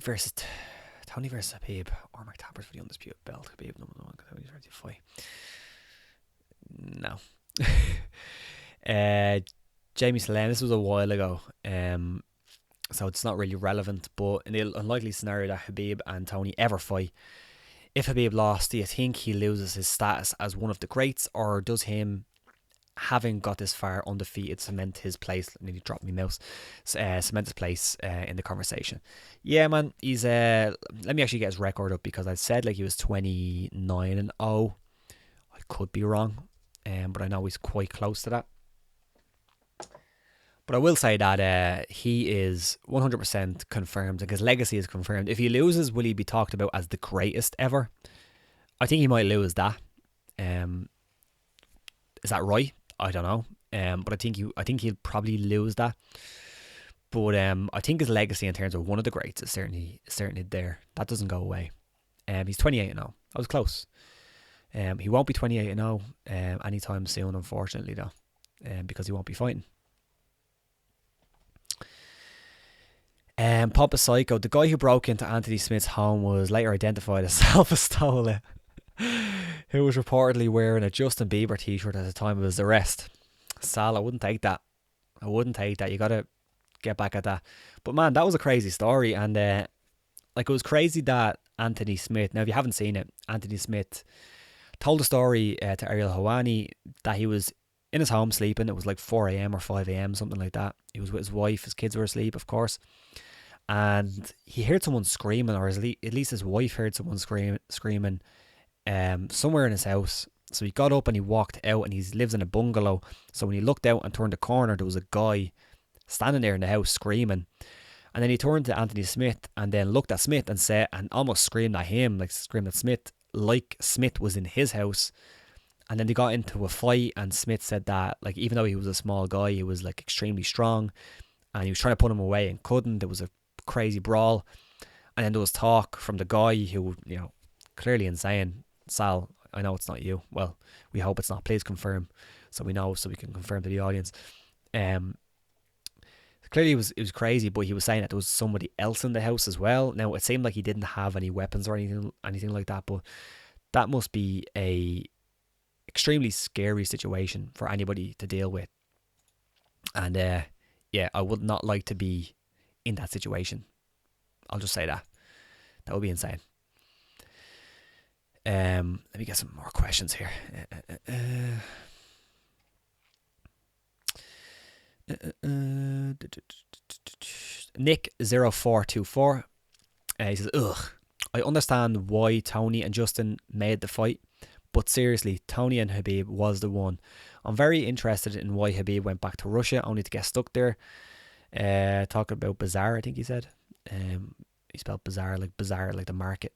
versus Tony versus Khabib or McTappers for the undisputed belt. Khabib number one contender when he's ready to fight. No. Jamie Miscellaneous, this was a while ago. So it's not really relevant, but in the unlikely scenario that Khabib and Tony ever fight, if Khabib lost, do you think he loses his status as one of the greats, or does him having got this far undefeated cement his place? I nearly dropped my mouse. Cement his place in the conversation. Yeah, man, he's let me actually get his record up, because I said like he was 29-0. I could be wrong, but I know he's quite close to that. But I will say that he is 100% confirmed, and his legacy is confirmed. If he loses, will he be talked about as the greatest ever? I think he might lose that. Is that right? I don't know. But I think he'll probably lose that. But I think his legacy in terms of one of the greats is certainly there. That doesn't go away. He's 28-0. I was close. He won't be 28-0 anytime soon, unfortunately, though, because he won't be fighting. Papa Psycho, the guy who broke into Anthony Smith's home was later identified as Salvastola, who was reportedly wearing a Justin Bieber t-shirt at the time of his arrest. Sal, I wouldn't take that. You gotta get back at that. But man, that was a crazy story, and it was crazy that Anthony Smith, now if you haven't seen it, Anthony Smith told a story to Ariel Helwani that he was in his home sleeping. It was like 4 a.m. or 5 a.m, something like that. He was with his wife, his kids were asleep, of course, and he heard someone screaming, or at least his wife heard someone screaming somewhere in his house, So he got up and he walked out, and he lives in a bungalow. So when he looked out and turned the corner, there was a guy standing there in the house screaming. And then he turned to Anthony Smith and then looked at Smith and said, and almost screamed at him, like screamed at Smith, like Smith was in his house. And then they got into a fight, and Smith said that, like, even though he was a small guy, he was like extremely strong, and he was trying to put him away and couldn't. There was a crazy brawl. And then there was talk from the guy who, clearly insane. Sal, I know it's not you. Well, we hope it's not. Please confirm, so we know, so we can confirm to the audience. Clearly it was crazy, but he was saying that there was somebody else in the house as well. Now, it seemed like he didn't have any weapons or anything like that, but that must be a extremely scary situation for anybody to deal with. And I would not like to be in that situation. I'll just say that. That would be insane. Let me get some more questions here. Nick0424. He says, ugh, I understand why Tony and Justin made the fight, but seriously, Tony and Khabib was the one. I'm very interested in why Khabib went back to Russia only to get stuck there. Talking about bizarre, I think he said. He spelled bizarre like the market.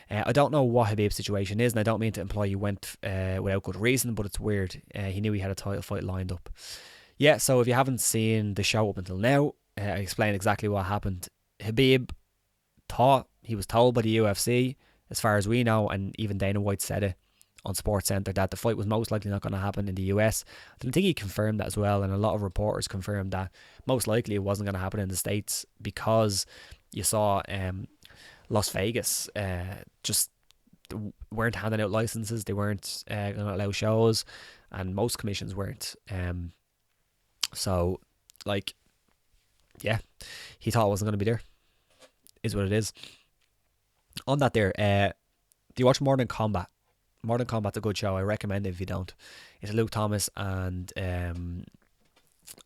I don't know what Khabib's situation is, and I don't mean to imply he went without good reason, but it's weird. He knew he had a title fight lined up. Yeah, so if you haven't seen the show up until now, I explained exactly what happened. Khabib he was told by the UFC, as far as we know, and even Dana White said it on SportsCenter, that the fight was most likely not going to happen in the US. I think he confirmed that as well, and a lot of reporters confirmed that most likely it wasn't going to happen in the States, because you saw Las Vegas just weren't handing out licenses. They weren't going to allow shows, and most commissions weren't. So, like, yeah, he thought it wasn't going to be there. Is what it is. On that there, do you watch Modern Combat? Modern Combat's a good show. I recommend it if you don't. It's Luke Thomas and I'm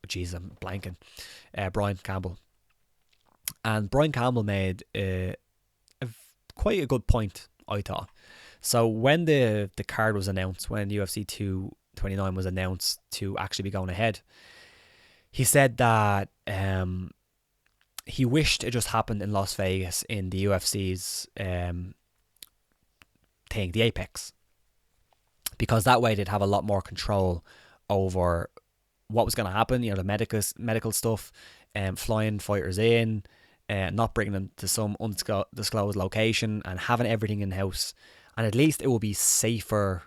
blanking. Brian Campbell. And Brian Campbell made quite a good point, I thought. So when the card was announced, when UFC 229 was announced to actually be going ahead, he said that he wished it just happened in Las Vegas in the UFC's thing, the Apex, because that way they'd have a lot more control over what was going to happen. The medical stuff, flying fighters in, not bringing them to some undisclosed location, and having everything in house. And at least it will be safer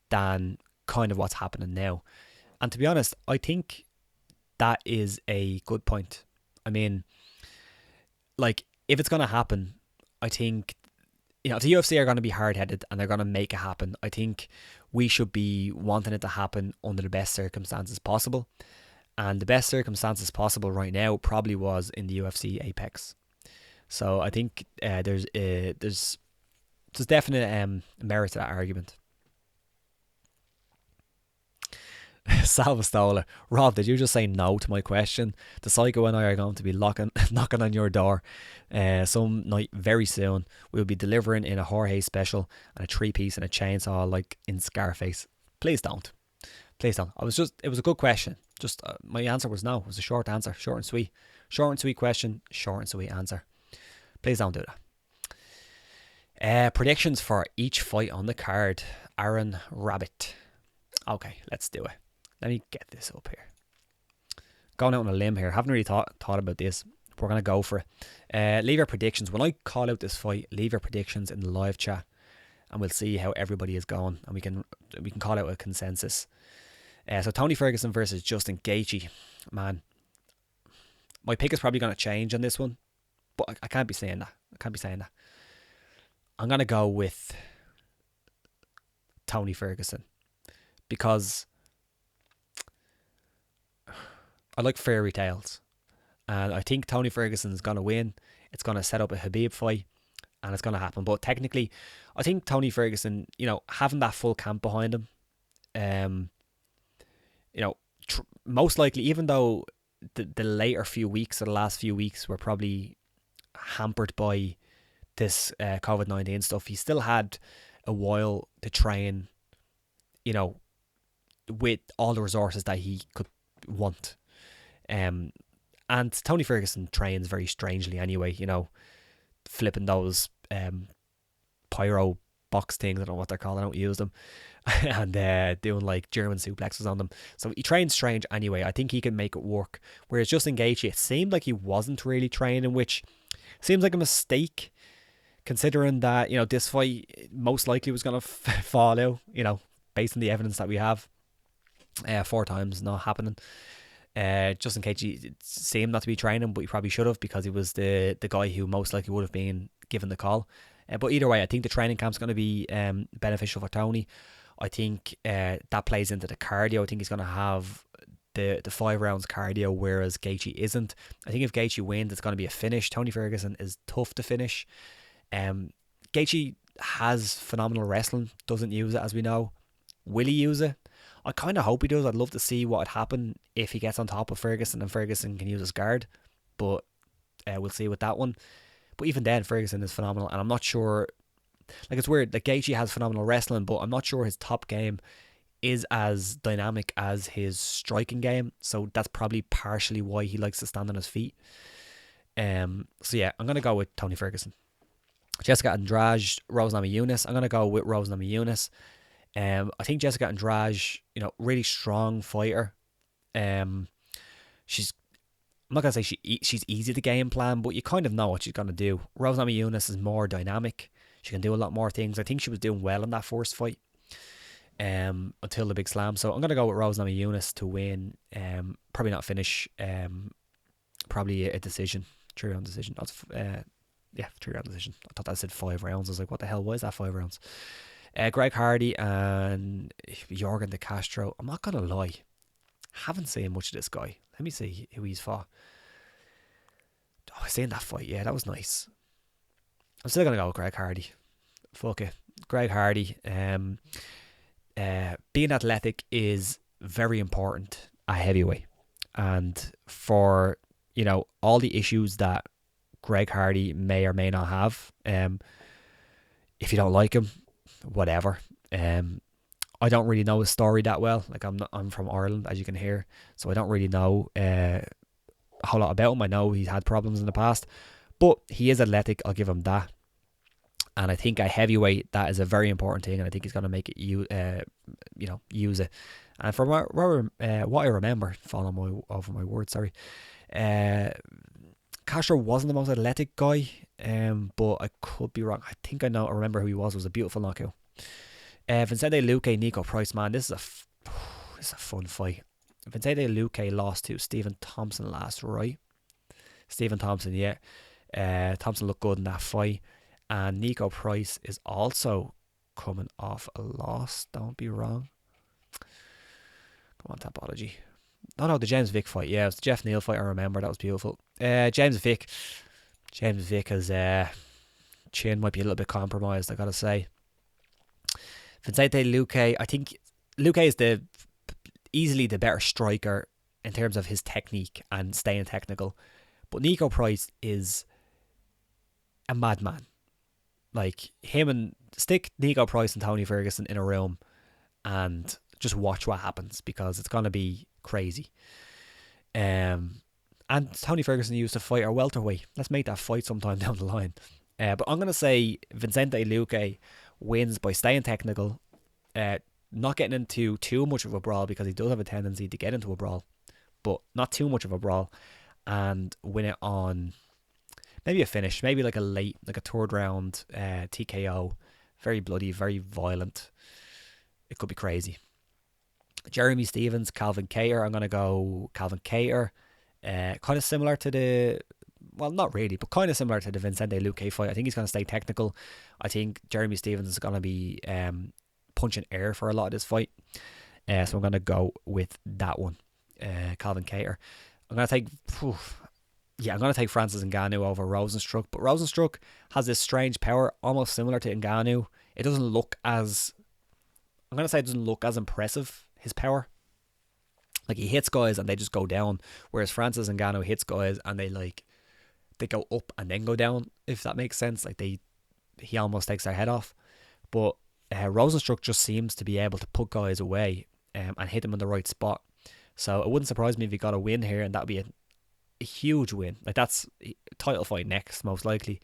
than kind of what's happening now. And to be honest, I think that is a good point. I mean, like, if it's going to happen, I think, if the UFC are going to be hard-headed and they're going to make it happen, I think we should be wanting it to happen under the best circumstances possible. And the best circumstances possible right now probably was in the UFC Apex. So I think there's definite merit to that argument. Salvastola, Rob, did you just say no to my question? The Psycho and I are going to be knocking on your door some night very soon. We'll be delivering in a Jorge special and a 3-piece and a chainsaw like in Scarface. Please don't. It was a good question. Just my answer was no. It was a short answer, short and sweet. Short and sweet question, short and sweet answer. Please don't do that. Predictions for each fight on the card. Aaron Rabbit. Okay, let's do it. Let me get this up here. Going out on a limb here. Haven't really thought about this. We're going to go for it. Leave your predictions. When I call out this fight, leave your predictions in the live chat, and we'll see how everybody is going, and we can call out a consensus. So Tony Ferguson versus Justin Gaethje. Man, my pick is probably going to change on this one, but I can't be saying that. I'm going to go with Tony Ferguson, because I like fairy tales, and I think Tony Ferguson's going to win. It's going to set up a Khabib fight, and it's going to happen. But technically, I think Tony Ferguson, having that full camp behind him, most likely, even though the later few weeks or the last few weeks were probably hampered by this COVID-19 stuff, he still had a while to train with all the resources that he could want. And Tony Ferguson trains very strangely anyway, flipping those pyro box things, I don't know what they're called, I don't use them, and doing like German suplexes on them. So he trains strange anyway. I think he can make it work. Whereas Justin Gaethje, it seemed like he wasn't really training, which seems like a mistake, considering that, this fight most likely was going to fall out, based on the evidence that we have. 4 times not happening. Justin Gaethje seemed not to be training, but he probably should have, because he was the guy who most likely would have been given the call. But either way, I think the training camp's going to be beneficial for Tony. I think that plays into the cardio. I think he's going to have the 5 rounds cardio, whereas Gaethje isn't. I think if Gaethje wins, it's going to be a finish. Tony Ferguson is tough to finish. Gaethje has phenomenal wrestling, doesn't use it, as we know. Will he use it? I kind of hope he does. I'd love to see what would happen if he gets on top of Ferguson and Ferguson can use his guard, but we'll see with that one. But even then, Ferguson is phenomenal, and I'm not sure, like, it's weird, like, Gaethje has phenomenal wrestling, but I'm not sure his top game is as dynamic as his striking game, so that's probably partially why he likes to stand on his feet. So yeah, I'm going to go with Tony Ferguson. Jessica Andrade, Rose Namajunas. I'm going to go with Rose Namajunas. I think Jessica Andrade, really strong fighter. She's, I'm not going to say she's easy to game plan, but you kind of know what she's going to do. Rose Namajunas is more dynamic. She can do a lot more things. I think she was doing well in that first fight until the big slam. So I'm going to go with Rose Namajunas to win. Probably not finish. Probably a decision. 3-round decision. 3-round decision. I thought that said 5 rounds. I was like, what the hell? Why is that 5 rounds? Greg Hardy and Jorgen De Castro. I'm not going to lie. Haven't seen much of this guy. Let me see who he's fought. Oh, I seen that fight. Yeah, that was nice. I'm still going to go with Greg Hardy. Fuck it. Greg Hardy. Being athletic is very important at heavyweight. And for, all the issues that Greg Hardy may or may not have, if you don't like him, whatever. I don't really know his story that well. Like, I'm from Ireland, as you can hear, so I don't really know a whole lot about him. I know he's had problems in the past, but he is athletic. I'll give him that. And I think at heavyweight, that is a very important thing, and I think he's going to make it use it. And from what I remember, falling over my words, sorry. Castro wasn't the most athletic guy, but I could be wrong. I think I remember who he was. It was a beautiful knockout. Vicente Luque, Nico Price, man, this is a fun fight. Vicente Luque lost to Stephen Thompson last, right? Stephen Thompson, yeah. Thompson looked good in that fight. And Nico Price is also coming off a loss. Don't be wrong. Come on, Tapology. No, the James Vick fight. Yeah, it was the Jeff Neal fight, I remember. That was beautiful. James Vick has chin might be a little bit compromised, I gotta say. Vicente Luque, I think Luque is easily the better striker in terms of his technique and staying technical. But Nico Price is a madman. Like, stick Nico Price and Tony Ferguson in a room and just watch what happens, because it's going to be crazy. And Tony Ferguson used to fight a welterweight. Let's make that fight sometime down the line. But I'm going to say Vicente Luque wins by staying technical, not getting into too much of a brawl, because he does have a tendency to get into a brawl, but not too much of a brawl, and win it on maybe a finish, maybe like a 3rd round TKO. Very bloody, very violent. It could be crazy. Jeremy Stevens, Calvin Kattar. I'm going to go Calvin Kattar. Kind of similar to not really, but kind of similar to the Vicente Luque fight. I think he's going to stay technical. I think Jeremy Stevens is going to be punching air for a lot of this fight. So I'm going to go with that one. Calvin Kattar. I'm going to take Francis Ngannou over Rosenstruck. But Rosenstruck has this strange power, almost similar to Ngannou. It doesn't look as impressive, his power. Like, he hits guys and they just go down, whereas Francis Ngannou hits guys and they go up and then go down, if that makes sense. Like, he almost takes their head off. But Rosenstruck just seems to be able to put guys away and hit them in the right spot. So it wouldn't surprise me if he got a win here, and that would be a huge win. Like, that's title fight next, most likely.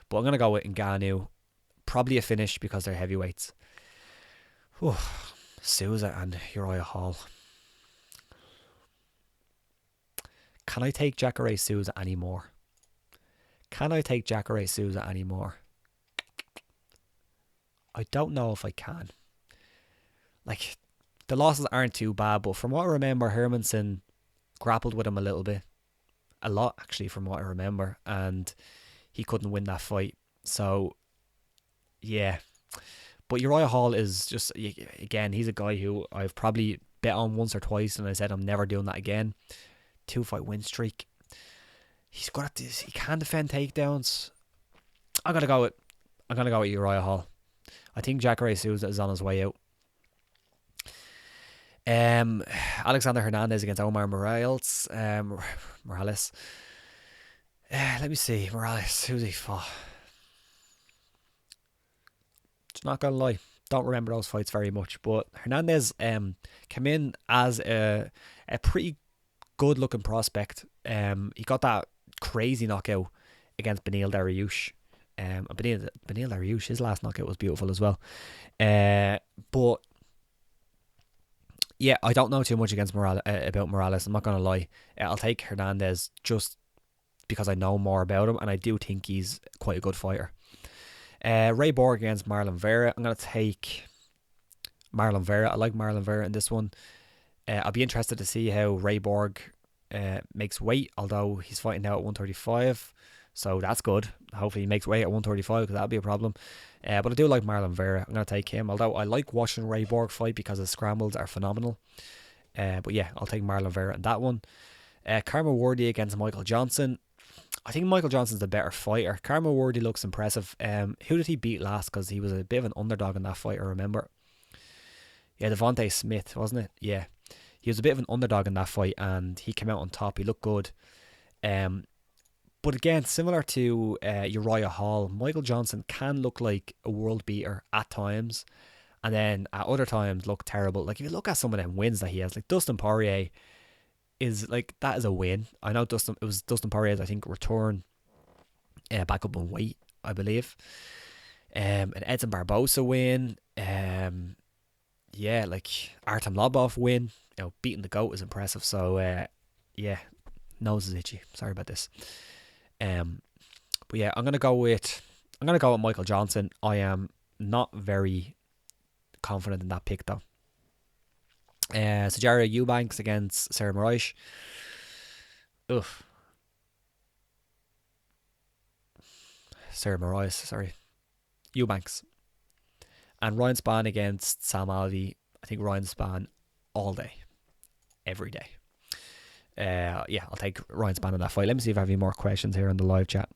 But I'm going to go with Ngannou. Probably a finish because they're heavyweights. Whew. Souza and Uriah Hall. Can I take Jacare Souza anymore? Can I take Jacare Souza anymore? I don't know if I can. Like, the losses aren't too bad, but from what I remember, Hermanson grappled with him a little bit. A lot, actually, from what I remember. And he couldn't win that fight. So, yeah. But Uriah Hall is just, again, he's a guy who I've probably bet on once or twice, and I said I'm never doing that again. 2-fight win streak. He's got this. He can defend takedowns. I'm gonna go with Uriah Hall. I think Jacare Souza is on his way out. Alexander Hernandez against Omar Morales. Morales. Let me see. Morales. Who's he fought? Just not gonna lie, don't remember those fights very much. But Hernandez came in as a pretty good looking prospect. He got that crazy knockout against Beneil Dariush. Beneil Dariush, his last knockout was beautiful as well. But yeah, I don't know too much about Morales. I'm not gonna lie. I'll take Hernandez just because I know more about him, and I do think he's quite a good fighter. Ray Borg against Marlon Vera. I'm gonna take Marlon Vera. I like Marlon Vera in this one. I'll be interested to see how Ray Borg makes weight, although he's fighting now at 135, so that's good. Hopefully he makes weight at 135, because that'll be a problem. But I do like Marlon Vera. I'm going to take him, although I like watching Ray Borg fight because his scrambles are phenomenal. But yeah, I'll take Marlon Vera in that one. Karma Wardy against Michael Johnson. I think Michael Johnson's the better fighter. Karma Wardy looks impressive. Who did he beat last? Because he was a bit of an underdog in that fight, I remember. Yeah, Devontae Smith, wasn't it? Yeah. He was a bit of an underdog in that fight, and he came out on top. He looked good. But again, similar to Uriah Hall, Michael Johnson can look like a world beater at times, and then at other times look terrible. Like, if you look at some of them wins that he has, like Dustin Poirier is like, that is a win. I know it was Dustin Poirier's, I think, return back up in weight, I believe. An Edson Barbosa win. Yeah, like Artem Lobov win. You know, beating the GOAT is impressive. So yeah, nose is itchy. Sorry about this. But yeah, I'm gonna go with Michael Johnson. I am not very confident in that pick though. Sijara Eubanks against Sarah Moraes. Sarah Moraes, sorry. Eubanks. And Ryan Spann against Sam Alvey. I think Ryan Spann all day. Every day. Yeah, I'll take Ryan Spann in that fight. Let me see if I have any more questions here on the live chat.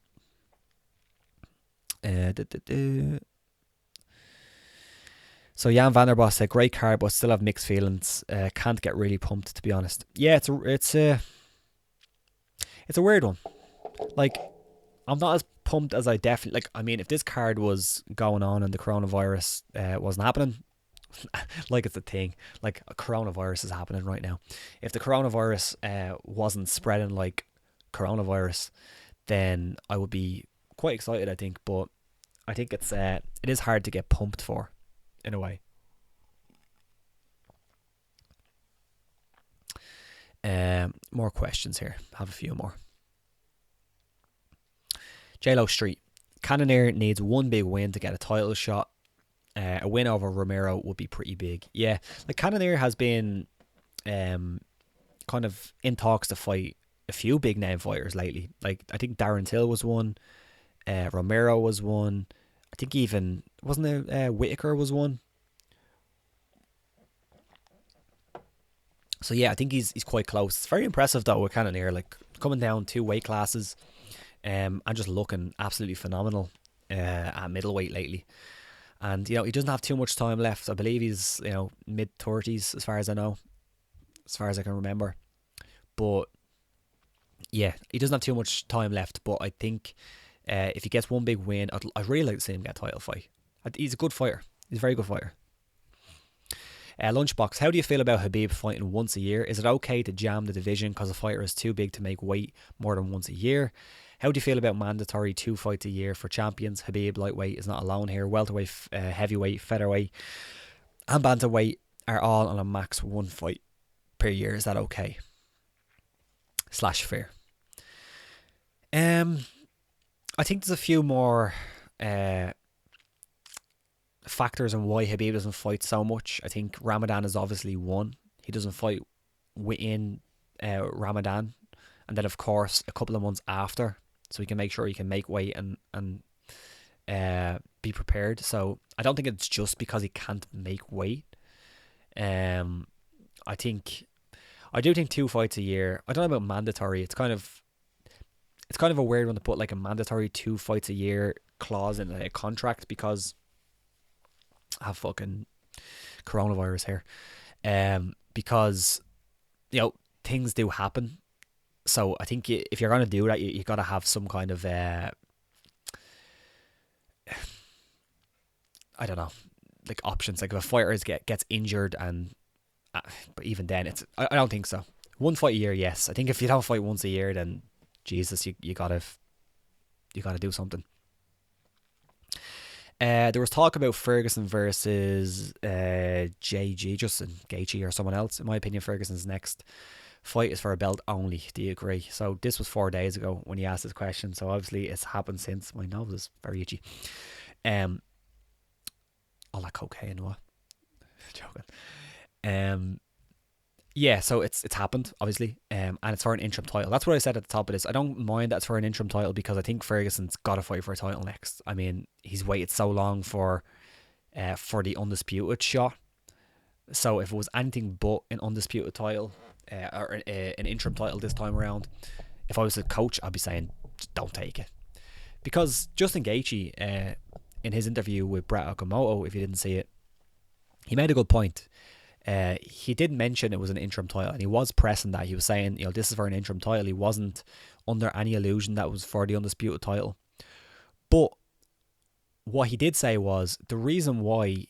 So Jan Vanderbos said, great card, but still have mixed feelings. Can't get really pumped, to be honest. Yeah, it's a weird one. Like, I'm not as pumped as I definitely... Like, I mean, if this card was going on and the coronavirus wasn't happening, like it's a thing. Like, a coronavirus is happening right now. If the coronavirus wasn't spreading like coronavirus, then I would be quite excited, I think. But I think it is hard to get pumped for, in a way. More questions here. Have a few more. JLo Street. Cannonier needs one big win to get a title shot. A win over Romero would be pretty big. Yeah, like Cannonier has been kind of in talks to fight a few big name fighters lately. Like, I think Darren Till was one. Romero was one. I think even, wasn't it Whitaker was one? So yeah, I think he's quite close. It's very impressive though with Cannonier, like coming down 2 weight classes, and just looking absolutely phenomenal at middleweight lately. And you know, he doesn't have too much time left. I believe he's, you know, mid-30s as far as I know, as far as I can remember. But yeah, he doesn't have too much time left. But I think if he gets one big win, I'd really like to see him get a title fight. He's a good fighter. He's a very good fighter. Lunchbox, how do you feel about Khabib fighting once a year? Is it okay to jam the division because a fighter is too big to make weight more than once a year? How do you feel about mandatory 2 fights a year for champions? Khabib, lightweight, is not alone here. Welterweight, heavyweight, featherweight, and bantamweight are all on a max 1 fight per year. Is that okay? /fair. I think there's a few more factors on why Khabib doesn't fight so much. I think Ramadan is obviously one. He doesn't fight within Ramadan, and then of course a couple of months after, so he can make sure he can make weight and be prepared. So I don't think it's just because he can't make weight. I do think 2 fights a year. I don't know about mandatory. It's kind of a weird one to put like a mandatory 2 fights a year clause in a contract, because I have fucking coronavirus here. Because things do happen. So I think if you're gonna do that, you gotta have some kind of I don't know, like options. Like if a fighter gets injured, and but even then, I don't think so. 1 fight a year, yes. I think if you don't fight once a year, then Jesus, you gotta do something. There was talk about Ferguson versus JG, Justin Gaethje, or someone else. In my opinion, Ferguson's next fight is for a belt only. Do you agree? So this was 4 days ago when he asked this question. So obviously it's happened since. My nose is very itchy. All that cocaine, what? Joking. Yeah, so it's happened, obviously, and it's for an interim title. That's what I said at the top of this. I don't mind that it's for an interim title, because I think Ferguson's got to fight for a title next. I mean, he's waited so long for the undisputed shot. So if it was anything but an undisputed title or an interim title this time around, if I was a coach, I'd be saying, don't take it. Because Justin Gaethje, in his interview with Brett Okamoto, if you didn't see it, he made a good point. He did mention it was an interim title, and he was pressing that. He was saying, this is for an interim title. He wasn't under any illusion that it was for the undisputed title. But what he did say was the reason why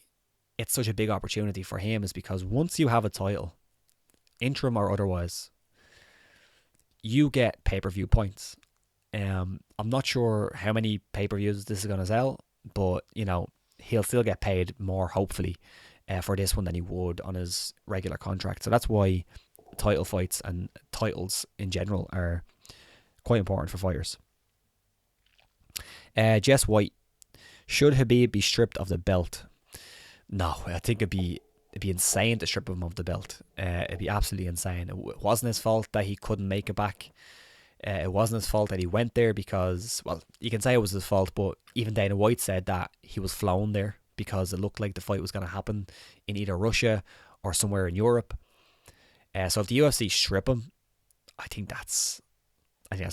it's such a big opportunity for him is because once you have a title, interim or otherwise, you get pay-per-view points. I'm not sure how many pay-per-views this is going to sell, but he'll still get paid more, hopefully, for this one than he would on his regular contract. So that's why title fights and titles in general are quite important for fighters. Jess White, should Khabib be stripped of the belt? No, I think it'd be insane to strip him of the belt. It'd be absolutely insane. It wasn't his fault that he couldn't make it back. It wasn't his fault that he went there because, well, you can say it was his fault, but even Dana White said that he was flown there because it looked like the fight was going to happen in either Russia or somewhere in Europe. So if the UFC strip him, I think that's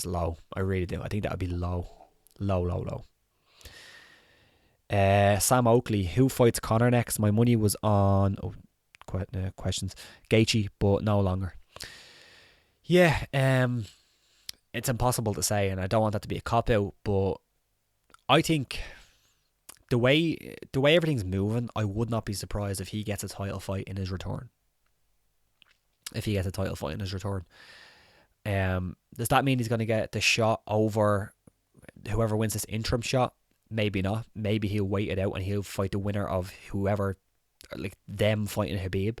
low. I really do. I think that would be low. Sam Oakley, who fights Conor next? My money was on questions Gaethje, but no longer. Yeah, it's impossible to say, and I don't want that to be a cop out, but I think the way everything's moving, I would not be surprised if he gets a title fight in his return. Does that mean he's going to get the shot over whoever wins this interim shot? Maybe not. Maybe he'll wait it out and he'll fight the winner of whoever, like them fighting Khabib.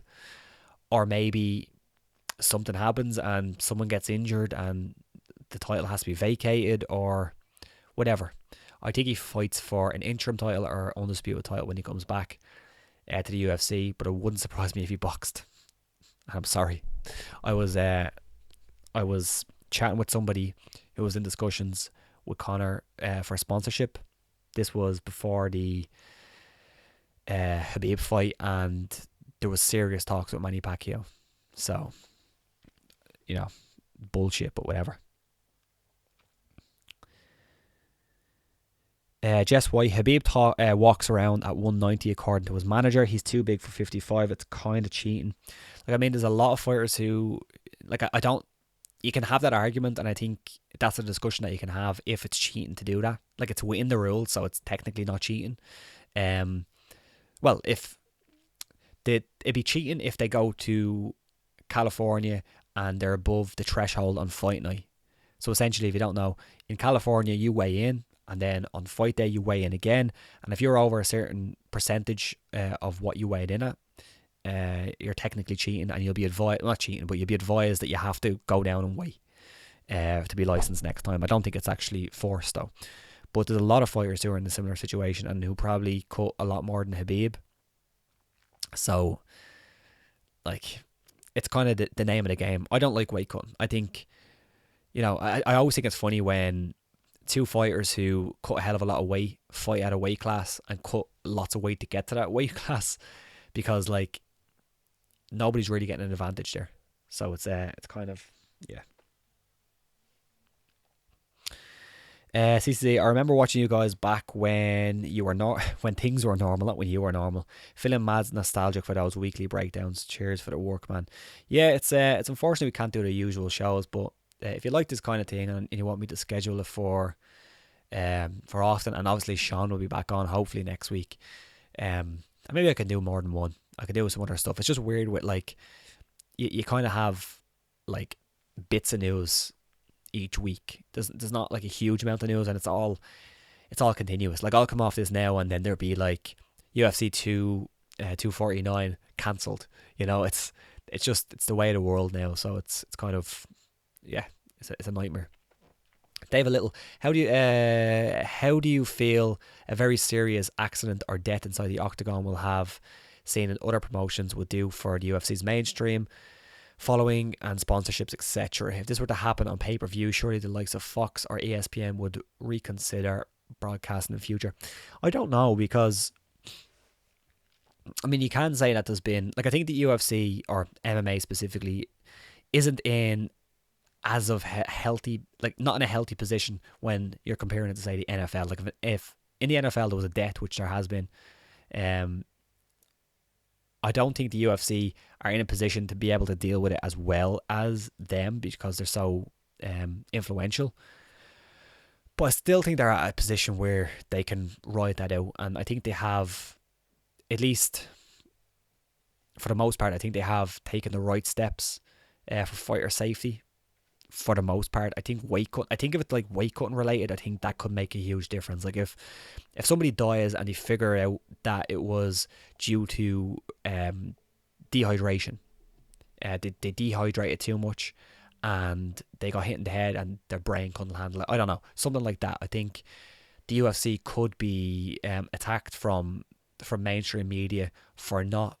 Or maybe something happens and someone gets injured and the title has to be vacated or whatever. I think he fights for an interim title or undisputed title when he comes back to the UFC, but it wouldn't surprise me if he boxed. I'm sorry. I was chatting with somebody who was in discussions with Conor for sponsorship. This was before the Khabib fight, and there was serious talks with Manny Pacquiao. So, bullshit, but whatever. Jess White, Khabib walks around at 190 according to his manager. He's too big for 55. It's kind of cheating. There's a lot of fighters who, you can have that argument, and I think that's a discussion that you can have if it's cheating to do that. It's within the rules, so it's technically not cheating. well, if it'd be cheating if they go to California and they're above the threshold on fight night. So essentially, if you don't know, in California you weigh in, and then on fight day you weigh in again, and if you're over a certain percentage of what you weighed in at, you're technically cheating, and you'll be advised, not cheating, but you'll be advised that you have to go down and weigh to be licensed next time. I don't think it's actually forced though, but there's a lot of fighters who are in a similar situation and who probably cut a lot more than Khabib. So, like, it's kind of the name of the game. I don't like weight cutting. I think, I always think it's funny when two fighters who cut a hell of a lot of weight fight at a weight class and cut lots of weight to get to that weight class, because like nobody's really getting an advantage there. So it's kind of, yeah. CCC, I remember watching you guys back when you were when things were normal, not when you were normal. Feeling mad nostalgic for those weekly breakdowns. Cheers for the work, man. Yeah, it's unfortunate we can't do the usual shows, but if you like this kind of thing and you want me to schedule it for often, and obviously Sean will be back on hopefully next week. And maybe I can do more than one. I can do some other stuff. It's just weird with like you kind of have like bits of news each week. There's not like a huge amount of news, and it's all continuous. Like I'll come off this now, and then there'll be like UFC 249 cancelled. It's the way of the world now. So it's kind of, yeah, it's a nightmare. Dave, a little. How do you feel a very serious accident or death inside the octagon will have seen in other promotions would do for the UFC's mainstream following and sponsorships, etc.? If this were to happen on pay-per-view, surely the likes of Fox or ESPN would reconsider broadcasting in the future. I don't know, because I mean, you can say that there's been, like, I think the UFC or MMA specifically isn't in as of healthy, like not in a healthy position when you're comparing it to, say, the NFL. Like if in the NFL there was a death, which there has been, I don't think the UFC are in a position to be able to deal with it as well as them, because they're so influential. But I still think they're at a position where they can ride that out, and I think they have, at least for the most part, I think they have taken the right steps for fighter safety. For the most part, I think if it's like weight cutting related, I think that could make a huge difference. Like if somebody dies and they figure out that it was due to dehydration, they dehydrated too much and they got hit in the head and their brain couldn't handle it. I don't know, something like that. I think the UFC could be attacked from mainstream media for not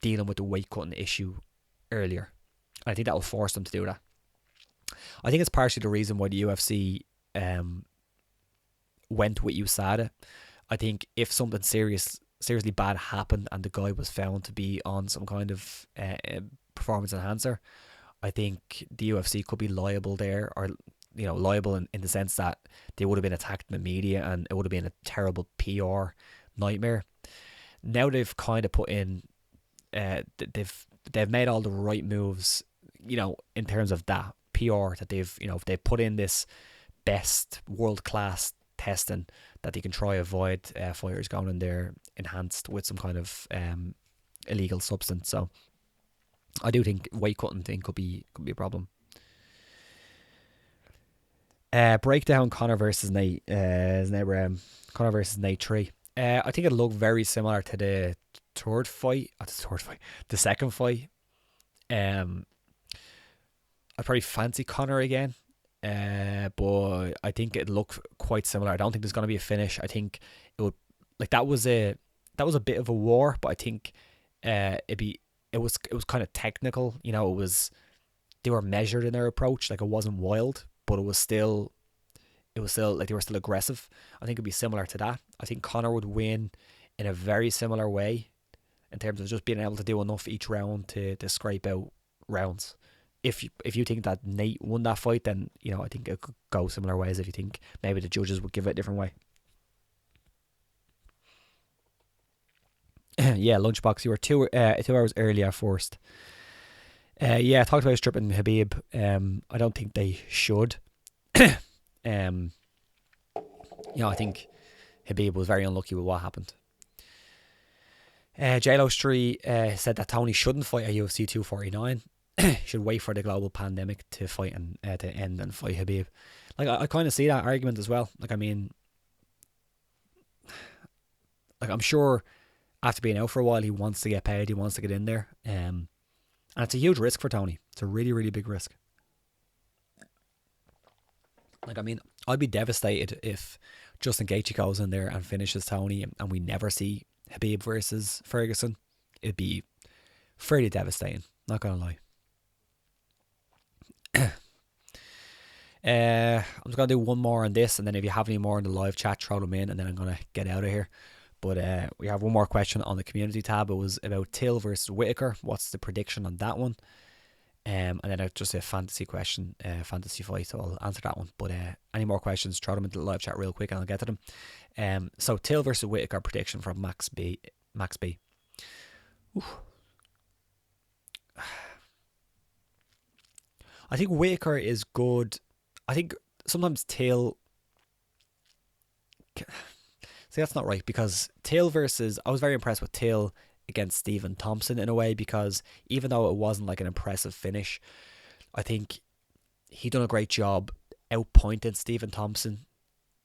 dealing with the weight cutting issue earlier. I think that will force them to do that. I think it's partially the reason why the UFC went with USADA. I think if something seriously bad happened and the guy was found to be on some kind of performance enhancer, I think the UFC could be liable there, or liable in the sense that they would have been attacked in the media and it would have been a terrible PR nightmare. Now they've kind of put in, they've made all the right moves, in terms of that PR, that they've put in this best world class testing that they can try avoid fighters going in there enhanced with some kind of illegal substance. So I do think weight cutting thing could be a problem. Breakdown Conor versus Nate. Conor versus Nate 3. I think it'll look very similar to the second fight. I probably fancy Conor again, but I think it'd look quite similar. I don't think there's going to be a finish. I think it would, like, that was a bit of a war, but I think it was kind of technical. They were measured in their approach. Like, it wasn't wild, but it was still like they were still aggressive. I think it'd be similar to that. I think Conor would win in a very similar way in terms of just being able to do enough each round to scrape out rounds. If you think that Nate won that fight, then I think it could go similar ways. If you think maybe the judges would give it a different way. Yeah, Lunchbox, you were 2 hours earlier first. Yeah, I talked about stripping Khabib. I don't think they should. I think Khabib was very unlucky with what happened. JLo Street said that Tony shouldn't fight at UFC 249. Should wait for the global pandemic to fight and to end and fight Khabib. Like I kind of see that argument as well. Like I mean, like I'm sure after being out for a while, he wants to get paid. He wants to get in there. And it's a huge risk for Tony. It's a really, really big risk. Like I mean, I'd be devastated if Justin Gaethje goes in there and finishes Tony, and we never see Khabib versus Ferguson. It'd be fairly devastating. Not gonna lie. I'm just gonna do one more on this, and then if you have any more in the live chat, throw them in, and then I'm gonna get out of here. But we have one more question on the community tab. It was about Till versus Whitaker. What's the prediction on that one? And then just a fantasy question, fantasy fight. So I'll answer that one. But any more questions, throw them into the live chat real quick, and I'll get to them. So Till versus Whitaker prediction from Max B. Oof. I think Whitaker is good. I think sometimes Till... See, that's not right, because Till versus... I was very impressed with Till against Stephen Thompson in a way, because even though it wasn't like an impressive finish, I think he done a great job outpointing Stephen Thompson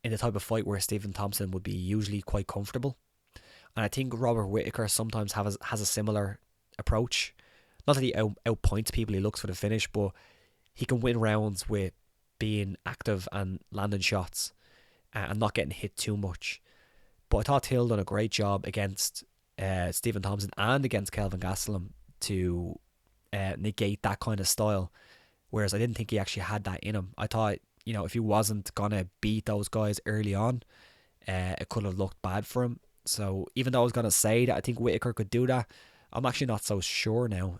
in the type of fight where Stephen Thompson would be usually quite comfortable. And I think Robert Whitaker sometimes has a similar approach. Not that he outpoints people, he looks for the finish, but he can win rounds with being active and landing shots and not getting hit too much. But I thought Till done a great job against Stephen Thompson and against Kelvin Gastelum to negate that kind of style. Whereas I didn't think he actually had that in him. I thought, you know, if he wasn't going to beat those guys early on, it could have looked bad for him. So even though I was going to say that I think Whitaker could do that, I'm actually not so sure now.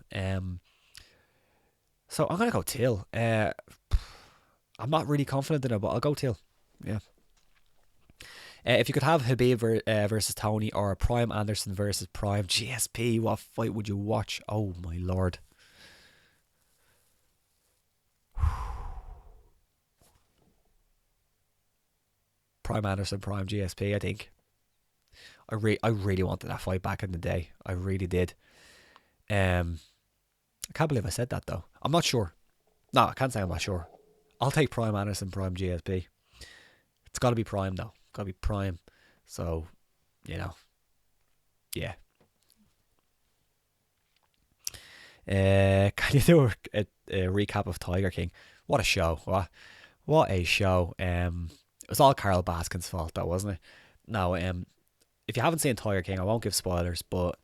So I'm going to go Till. I'm not really confident in it, but I'll go Till. Yeah. If you could have Khabib versus Tony, or Prime Anderson versus Prime GSP, what fight would you watch? Oh my lord. Prime Anderson, Prime GSP, I think. I really wanted that fight back in the day. I really did. I can't believe I said that though. I'm not sure. No, I can't say I'm not sure. I'll take Prime Anderson, Prime GSP. It's got to be Prime though. Got to be Prime. So, you know. Yeah. Can you do a recap of Tiger King? What a show. What a show. It was all Carl Baskin's fault though, wasn't it? No, if you haven't seen Tiger King, I won't give spoilers, but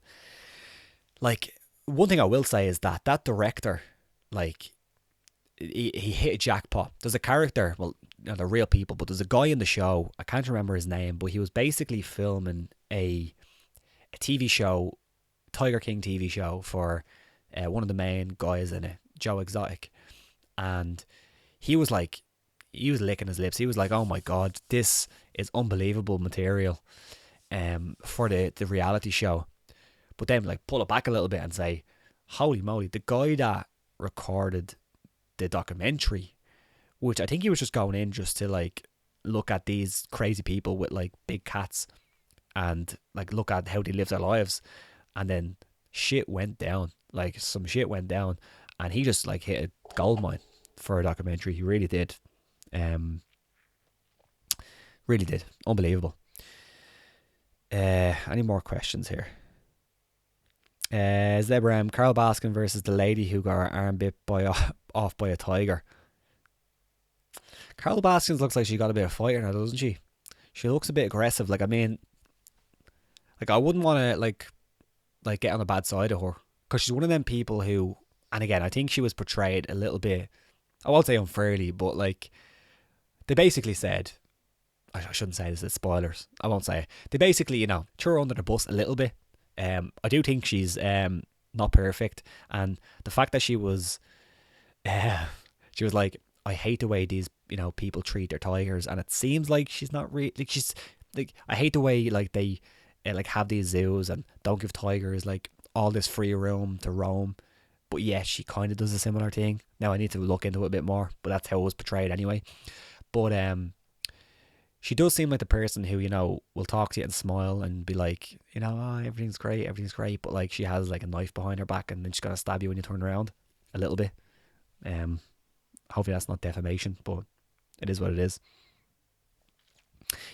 like, one thing I will say is that director, like, he hit a jackpot. There's a character, well, you know, they're real people, but there's a guy in the show, I can't remember his name, but he was basically filming a TV show, Tiger King TV show, for one of the main guys in it, Joe Exotic. And he was licking his lips. He was like, oh my god, this is unbelievable material for the reality show. But then like pull it back a little bit and say, holy moly, the guy that recorded the documentary, which I think he was just going in just to like look at these crazy people with like big cats and like look at how they live their lives, and then shit went down, like some shit went down, and he just like hit a gold mine for a documentary. He really did. Really did. Unbelievable. Any more questions here? Zebram, Carl Baskin versus the lady who got her arm bit off by a tiger. Carl Baskins looks like she got a bit of fighter now, doesn't she? She looks a bit aggressive. Like, I mean, like, I wouldn't want to like get on the bad side of her, because she's one of them people who, and again, I think she was portrayed a little bit, I won't say unfairly, but like, they basically said, I shouldn't say this, it's spoilers, I won't say it. They basically, you know, threw her under the bus a little bit. I do think she's not perfect, and the fact that she was like, I hate the way these, you know, people treat their tigers, and it seems like she's not really, like, she's like, I hate the way like they like have these zoos and don't give tigers like all this free room to roam, but yeah, she kind of does a similar thing. Now I need to look into it a bit more, but that's how it was portrayed anyway. But she does seem like the person who, you know, will talk to you and smile and be like, you know, oh, everything's great, but like she has like a knife behind her back and then she's gonna stab you when you turn around a little bit. Hopefully that's not defamation, but it is what it is.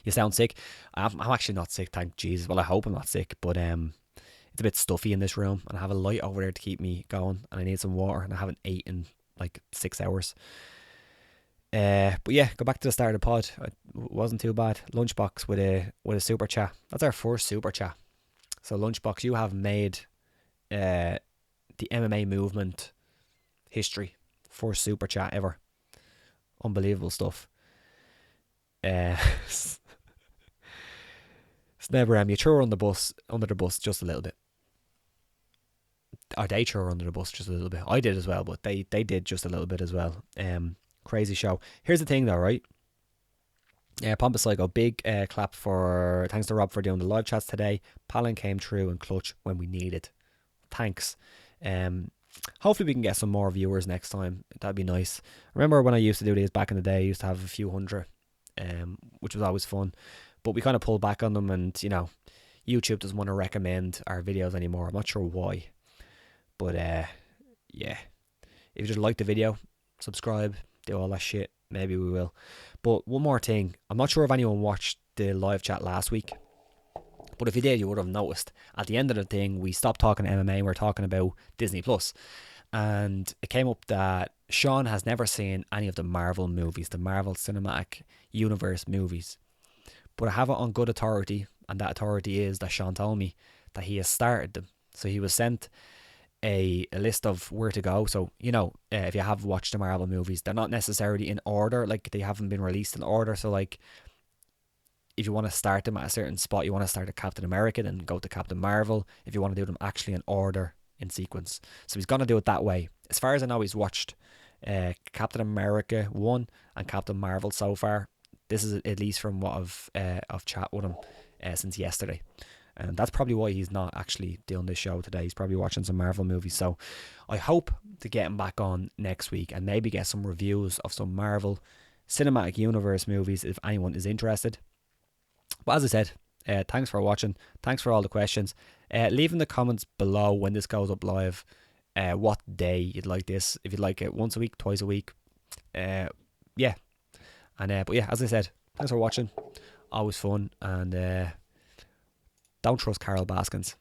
You sound sick. I'm actually not sick, thank Jesus. Well, I hope I'm not sick, but it's a bit stuffy in this room, and I have a light over there to keep me going, and I need some water, and I haven't eaten in like 6 hours. But yeah, go back to the start of the pod. It wasn't too bad. Lunchbox with a super chat. That's our first super chat. So Lunchbox, you have made the MMA movement history. First super chat ever. Unbelievable stuff. It's never you throw her under the bus just a little bit. Or they throw her under the bus just a little bit. I did as well, but they did just a little bit as well. Crazy show. Here's the thing though, right? Pompous Psycho, big clap thanks to Rob for doing the live chats today. Palin came through and clutch when we needed. Thanks. Hopefully we can get some more viewers next time. That'd be nice. Remember when I used to do these back in the day, I used to have a few hundred, which was always fun. But we kind of pulled back on them, and you know, YouTube doesn't want to recommend our videos anymore. I'm not sure why. But yeah. If you just like the video, subscribe, do all that shit, maybe we will. But one more thing, I'm not sure if anyone watched the live chat last week, but if you did, you would have noticed at the end of the thing we stopped talking MMA and we're talking about Disney Plus, and it came up that Sean has never seen any of the Marvel movies, the Marvel Cinematic Universe movies, but I have it on good authority, and that authority is that Sean told me that he has started them. So he was sent a list of where to go. So, you know, if you have watched the Marvel movies, they're not necessarily in order, like they haven't been released in order. So like if you want to start them at a certain spot, you want to start at Captain America, then go to Captain Marvel, if you want to do them actually in order, in sequence. So he's going to do it that way. As far as I know, he's watched Captain America 1 and Captain Marvel so far. This is at least from what I've chat with him since yesterday. And that's probably why he's not actually doing this show today. He's probably watching some Marvel movies. So I hope to get him back on next week and maybe get some reviews of some Marvel Cinematic Universe movies if anyone is interested. But as I said, thanks for watching. Thanks for all the questions. Leave in the comments below when this goes up live what day you'd like this. If you'd like it once a week, twice a week. Yeah. And but yeah, as I said, thanks for watching. Always fun. And don't trust Carol Baskins.